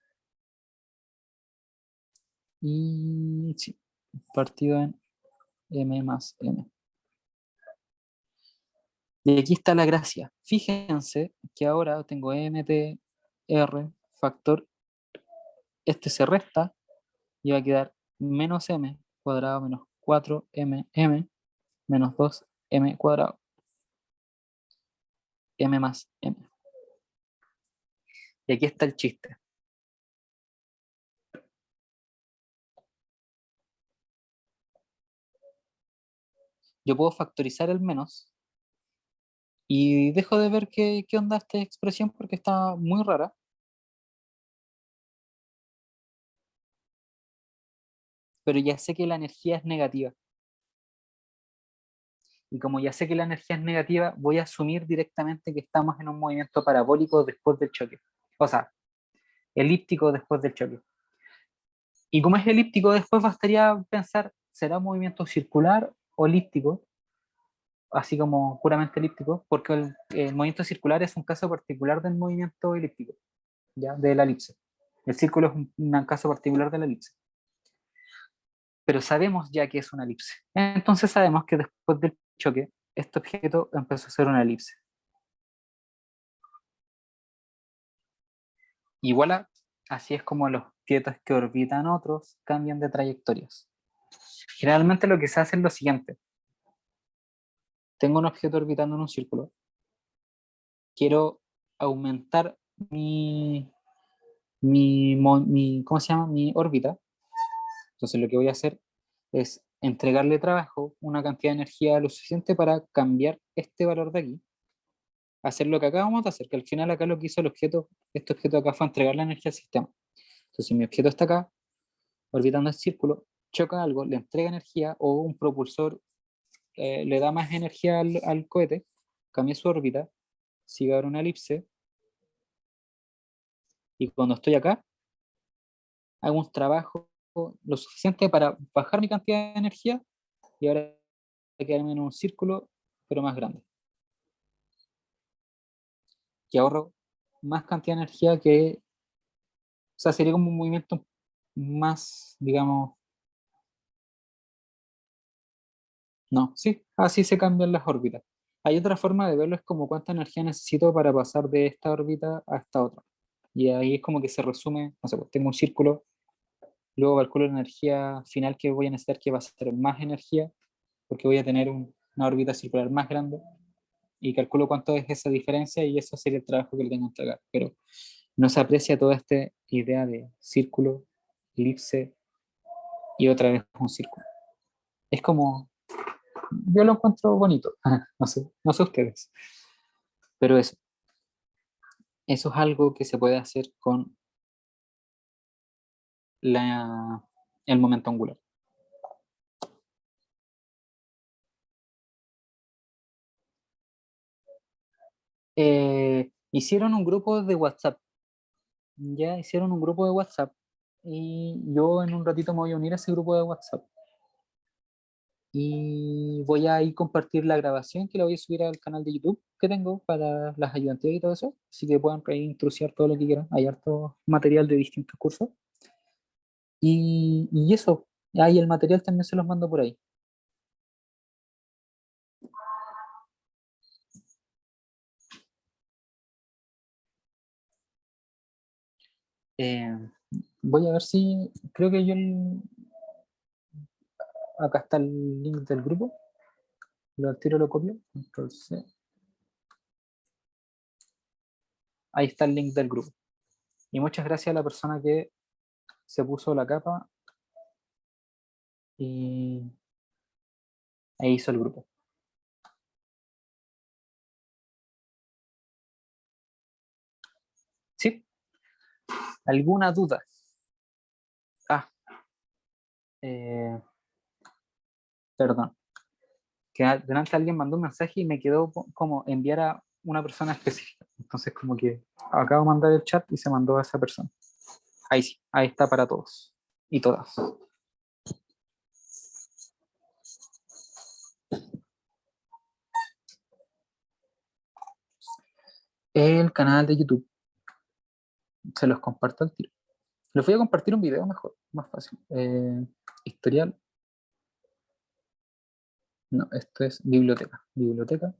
Y sí, partido en m más m. Y aquí está la gracia. Fíjense que ahora tengo mt, r, factor, este se resta y va a quedar menos m cuadrado menos 4m menos 2m cuadrado. M más m. Y aquí está el chiste. Yo puedo factorizar el menos y dejo de ver qué onda esta expresión porque está muy rara. Pero ya sé que la energía es negativa. Y como ya sé que la energía es negativa, voy a asumir directamente que estamos en un movimiento parabólico después del choque. O sea, elíptico después del choque. Y como es elíptico, después bastaría pensar, ¿será un movimiento circular o elíptico? Así como puramente elíptico, porque el movimiento circular es un caso particular del movimiento elíptico, ¿ya? De la elipse. El círculo es un caso particular de la elipse. Pero sabemos ya que es una elipse. Entonces sabemos que después del choque, este objeto empezó a ser una elipse. Y voilà, así es como los objetos que orbitan otros cambian de trayectorias. Generalmente lo que se hace es lo siguiente. Tengo un objeto orbitando en un círculo. Quiero aumentar ¿cómo se llama? Mi órbita. Entonces lo que voy a hacer es entregarle trabajo, una cantidad de energía lo suficiente para cambiar este valor de aquí, hacer lo que acabamos de hacer, que al final acá lo que hizo el objeto, este objeto acá fue entregar la energía al sistema. Entonces mi objeto está acá, orbitando el círculo, choca algo, le entrega energía o un propulsor le da más energía al cohete, cambia su órbita, sigue ahora una elipse, y cuando estoy acá, hago un trabajo lo suficiente para bajar mi cantidad de energía y ahora quedarme en un círculo, pero más grande. Que ahorro más cantidad de energía que, o sea, sería como un movimiento más, digamos, no, sí, así se cambian las órbitas. Hay otra forma de verlo, es como cuánta energía necesito para pasar de esta órbita a esta otra. Y ahí es como que se resume, no sé, pues tengo un círculo, luego calculo la energía final que voy a necesitar, que va a ser más energía, porque voy a tener una órbita circular más grande. y calculo cuánto es esa diferencia y eso sería el trabajo que le tengo que entregar. Pero no se aprecia toda esta idea de círculo, elipse y otra vez un círculo. Es como, yo lo encuentro bonito, no sé ustedes, pero eso es algo que se puede hacer con el momento angular. Hicieron un grupo de WhatsApp, ya hicieron un grupo de WhatsApp y yo en un ratito me voy a unir a ese grupo de WhatsApp y voy a ir compartir la grabación que la voy a subir al canal de YouTube que tengo para las ayudantías y todo eso, así que puedan intrusiar todo lo que quieran, hay harto material de distintos cursos y eso, ahí el material también se los mando por ahí. Eh, Voy a ver si, creo que acá está el link del grupo, al tiro lo copio, Control C. Ahí está el link del grupo. Y muchas gracias a la persona que se puso la capa y e hizo el grupo. ¿Sí? ¿Alguna duda? Ah, perdón. Que delante alguien mandó un mensaje y me quedó como enviar a una persona específica. Entonces como que acabo de mandar el chat y se mandó a esa persona. Ahí sí, ahí está para todos y todas. El canal de YouTube. Se los comparto al tiro. Les voy a compartir un video mejor, más fácil. Historial. No, esto es biblioteca. Biblioteca.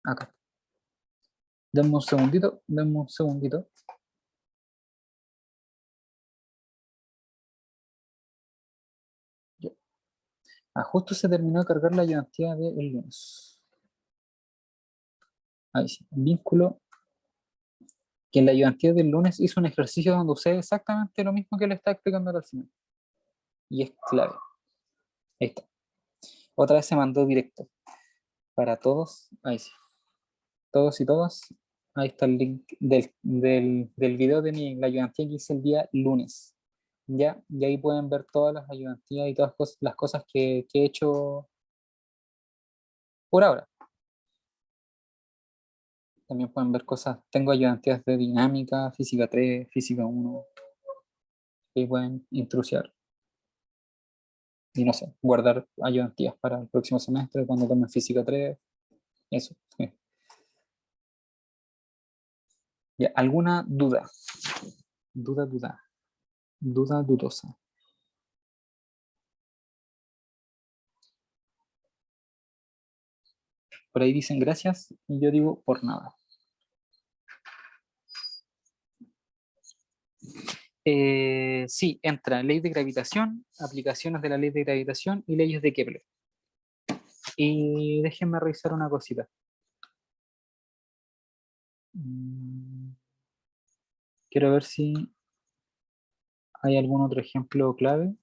Acá. Denme un segundito, denme un segundito. Ya. Justo se terminó de cargar la ayudantía del lunes. Ahí sí, vínculo. Que en la ayudantía del lunes hizo un ejercicio donde usé exactamente lo mismo que le está explicando al final. Y es clave. Ahí está. Otra vez se mandó directo. Para todos, ahí sí. Todos y todas. Ahí está el link del video de la ayudantía que hice el día lunes. ¿Ya? Y ahí pueden ver todas las ayudantías y todas las cosas que he hecho por ahora. También pueden ver cosas, tengo ayudantías de dinámica, física 3, física 1, que pueden intrusiar. Y no sé, guardar ayudantías para el próximo semestre cuando tomen física 3, eso. Ya, ¿alguna duda? Duda dudosa. Por ahí dicen gracias y yo digo por nada. Sí, entra ley de gravitación, aplicaciones de la ley de gravitación y leyes de Kepler. Y déjenme revisar una cosita. Quiero ver si hay algún otro ejemplo clave.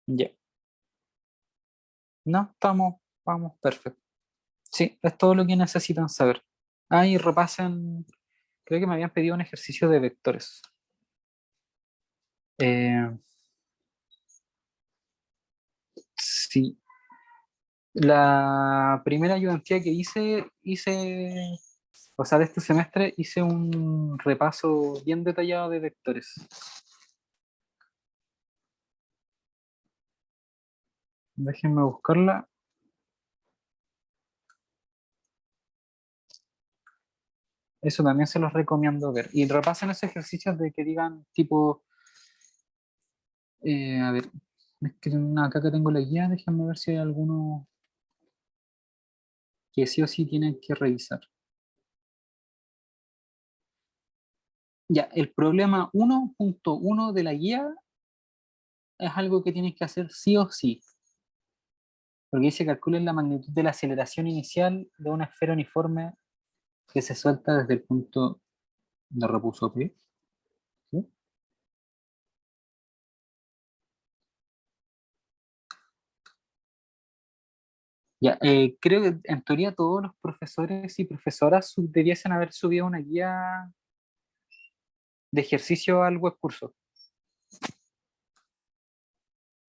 Ya. No, vamos, perfecto. Sí, es todo lo que necesitan saber. Ahí repasen, creo que me habían pedido un ejercicio de vectores. Eh, sí. La primera ayudantía que hice, o sea, de este semestre, hice un repaso bien detallado de vectores. Déjenme buscarla. Eso también se los recomiendo ver. Y repasen esos ejercicios de que digan tipo, a ver, es que acá que tengo la guía, déjenme ver si hay alguno que sí o sí tienen que revisar. Ya, el problema 1.1 de la guía es algo que tienes que hacer sí o sí. Porque dice calculen la magnitud de la aceleración inicial de una esfera uniforme que se suelta desde el punto de reposo P. ¿Sí? Ya, creo que en teoría todos los profesores y profesoras debiesen haber subido una guía de ejercicio al web curso.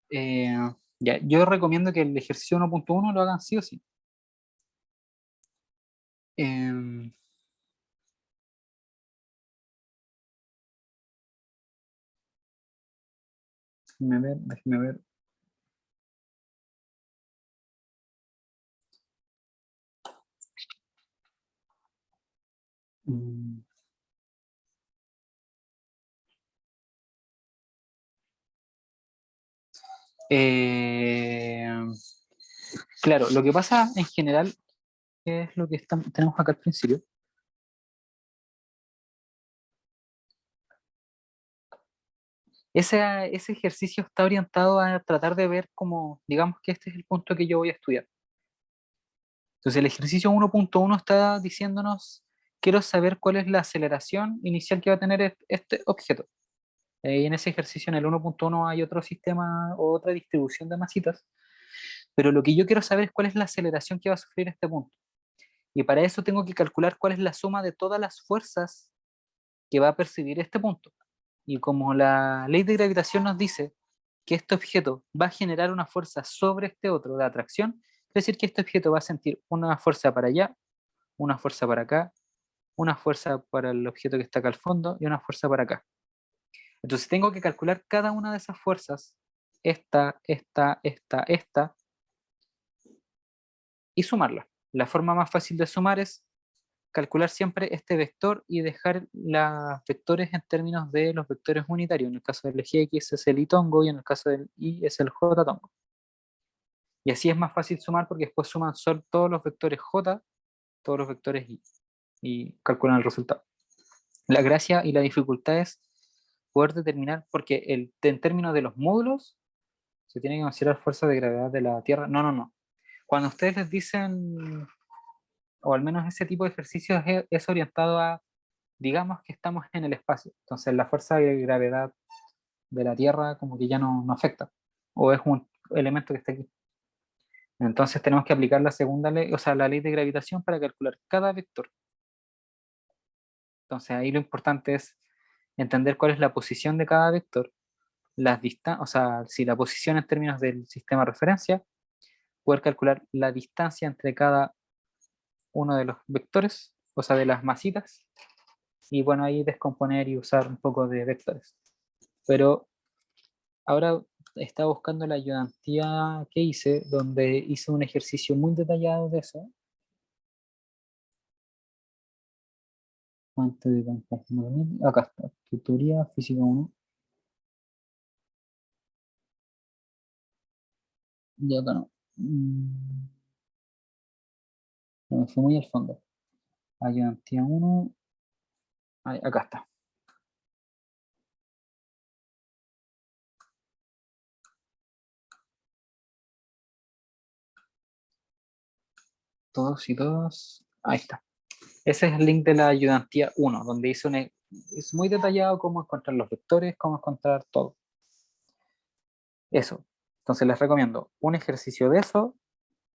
Eh, ya, yo recomiendo que el ejercicio 1.1 lo hagan sí o sí. Em, déjenme ver. Mm, eh, claro, lo que pasa en general es lo que tenemos acá al principio. Ese ejercicio está orientado a tratar de ver como, digamos que este es el punto que yo voy a estudiar. Entonces el ejercicio 1.1 está diciéndonos, quiero saber cuál es la aceleración inicial que va a tener este objeto. Y en ese ejercicio, en el 1.1, hay otro sistema o otra distribución de masitas, pero lo que yo quiero saber es cuál es la aceleración que va a sufrir este punto. Y para eso tengo que calcular cuál es la suma de todas las fuerzas que va a percibir este punto. Y como la ley de gravitación nos dice que este objeto va a generar una fuerza sobre este otro de atracción, es decir, que este objeto va a sentir una fuerza para allá, una fuerza para acá, una fuerza para el objeto que está acá al fondo y una fuerza para acá. Entonces tengo que calcular cada una de esas fuerzas, esta, y sumarlas. La forma más fácil de sumar es calcular siempre este vector y dejar los vectores en términos de los vectores unitarios. En el caso del eje X es el y tongo y en el caso del y es el j tongo. Y así es más fácil sumar porque después suman solo todos los vectores j, todos los vectores y calculan el resultado. La gracia y la dificultad es poder determinar, porque en términos de los módulos, se tiene que considerar fuerza de gravedad de la Tierra. No, no, no. Cuando ustedes les dicen, o al menos ese tipo de ejercicios es orientado a, digamos que estamos en el espacio. Entonces la fuerza de gravedad de la Tierra como que ya no afecta. O es un elemento que está aquí. Entonces tenemos que aplicar la segunda ley, o sea, la ley de gravitación para calcular cada vector. Entonces ahí lo importante es entender cuál es la posición de cada vector, las distancias, o sea, si la posición en términos del sistema de referencia, poder calcular la distancia entre cada uno de los vectores, o sea, de las masitas, y bueno, ahí descomponer y usar un poco de vectores. Pero ahora estaba buscando la ayudantía que hice, donde hice un ejercicio muy detallado de eso. Acá está, tutoría física 1. Y acá no. Me fui muy al fondo. Ayudantía 1. Acá está. Todos y todas. Ahí está. Ese es el link de la ayudantía 1, donde es muy detallado cómo encontrar los vectores, cómo encontrar todo. Eso. Entonces les recomiendo un ejercicio de eso,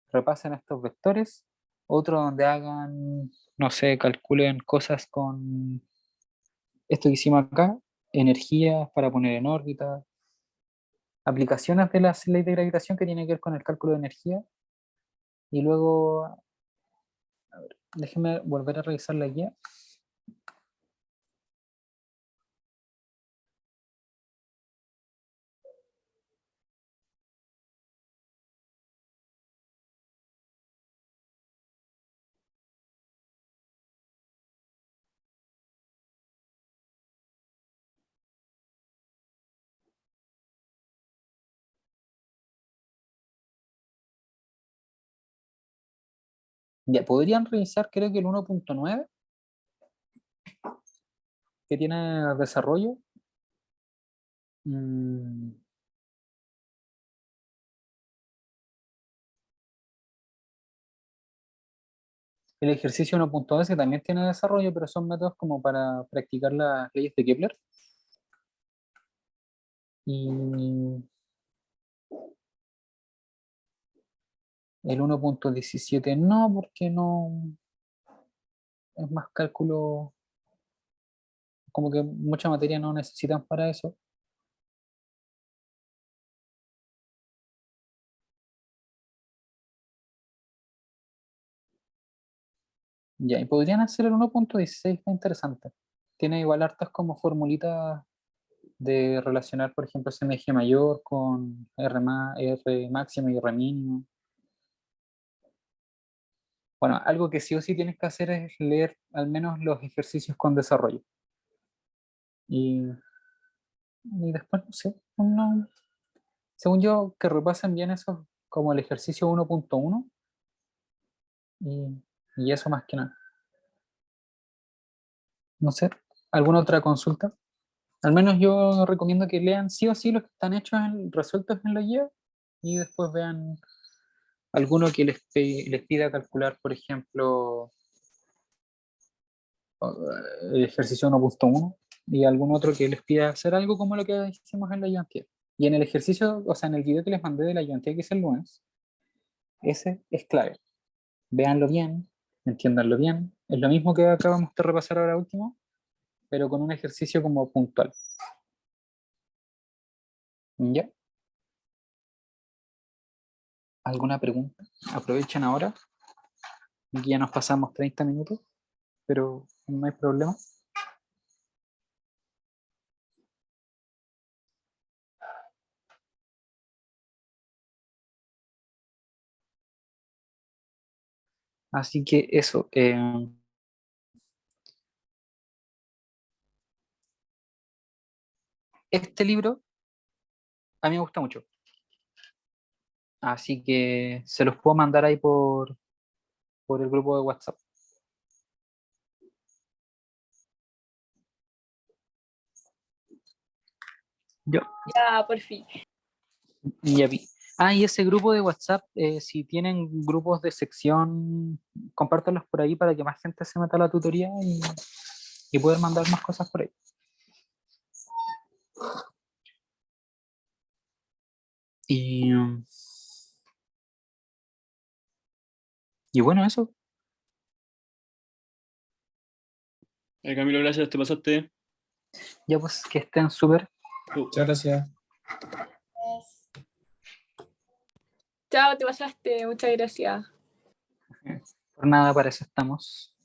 repasen estos vectores, otro donde hagan, no sé, calculen cosas con esto que hicimos acá, energías para poner en órbita, aplicaciones de la ley de gravitación que tiene que ver con el cálculo de energía, y luego, a ver, déjenme volver a revisar la guía. Ya, podrían revisar, creo que el 1.9, que tiene desarrollo. Mm, El ejercicio 1.S también tiene desarrollo, pero son métodos como para practicar las leyes de Kepler. Y el 1.17 no, porque no es más cálculo, como que mucha materia no necesitan para eso. Ya, y podrían hacer el 1.16, está interesante. Tiene igual hartas como formulitas de relacionar, por ejemplo, CMG mayor con R máximo y R mínimo. Bueno, algo que sí o sí tienes que hacer es leer al menos los ejercicios con desarrollo. Y después, no sé, según yo, que repasen bien eso como el ejercicio 1.1 y eso más que nada. No sé, ¿alguna otra consulta? Al menos yo recomiendo que lean sí o sí los que están hechos resueltos en la guía y después vean alguno que les pida calcular, por ejemplo, el ejercicio 1.1 y algún otro que les pida hacer algo como lo que hicimos en la ayudantía. Y en el ejercicio, o sea, en el video que les mandé de la ayudantía que hice el lunes, ese es clave. Véanlo bien, entiéndanlo bien. Es lo mismo que acabamos de repasar ahora último, pero con un ejercicio como puntual. ¿Ya? ¿Alguna pregunta? Aprovechen ahora. Aquí ya nos pasamos 30 minutos, pero no hay problema. Así que eso. Este libro a mí me gusta mucho. Así que se los puedo mandar ahí por el grupo de WhatsApp. Yo, Ya, por fin. ya vi. Ah, y ese grupo de WhatsApp, si tienen grupos de sección, compártanlos por ahí para que más gente se meta a la tutoría y poder mandar más cosas por ahí. Y, y bueno, eso. Camilo, gracias, te pasaste. Ya pues que estén súper. Muchas gracias. Chao, te pasaste. Muchas gracias. Por nada, para eso estamos.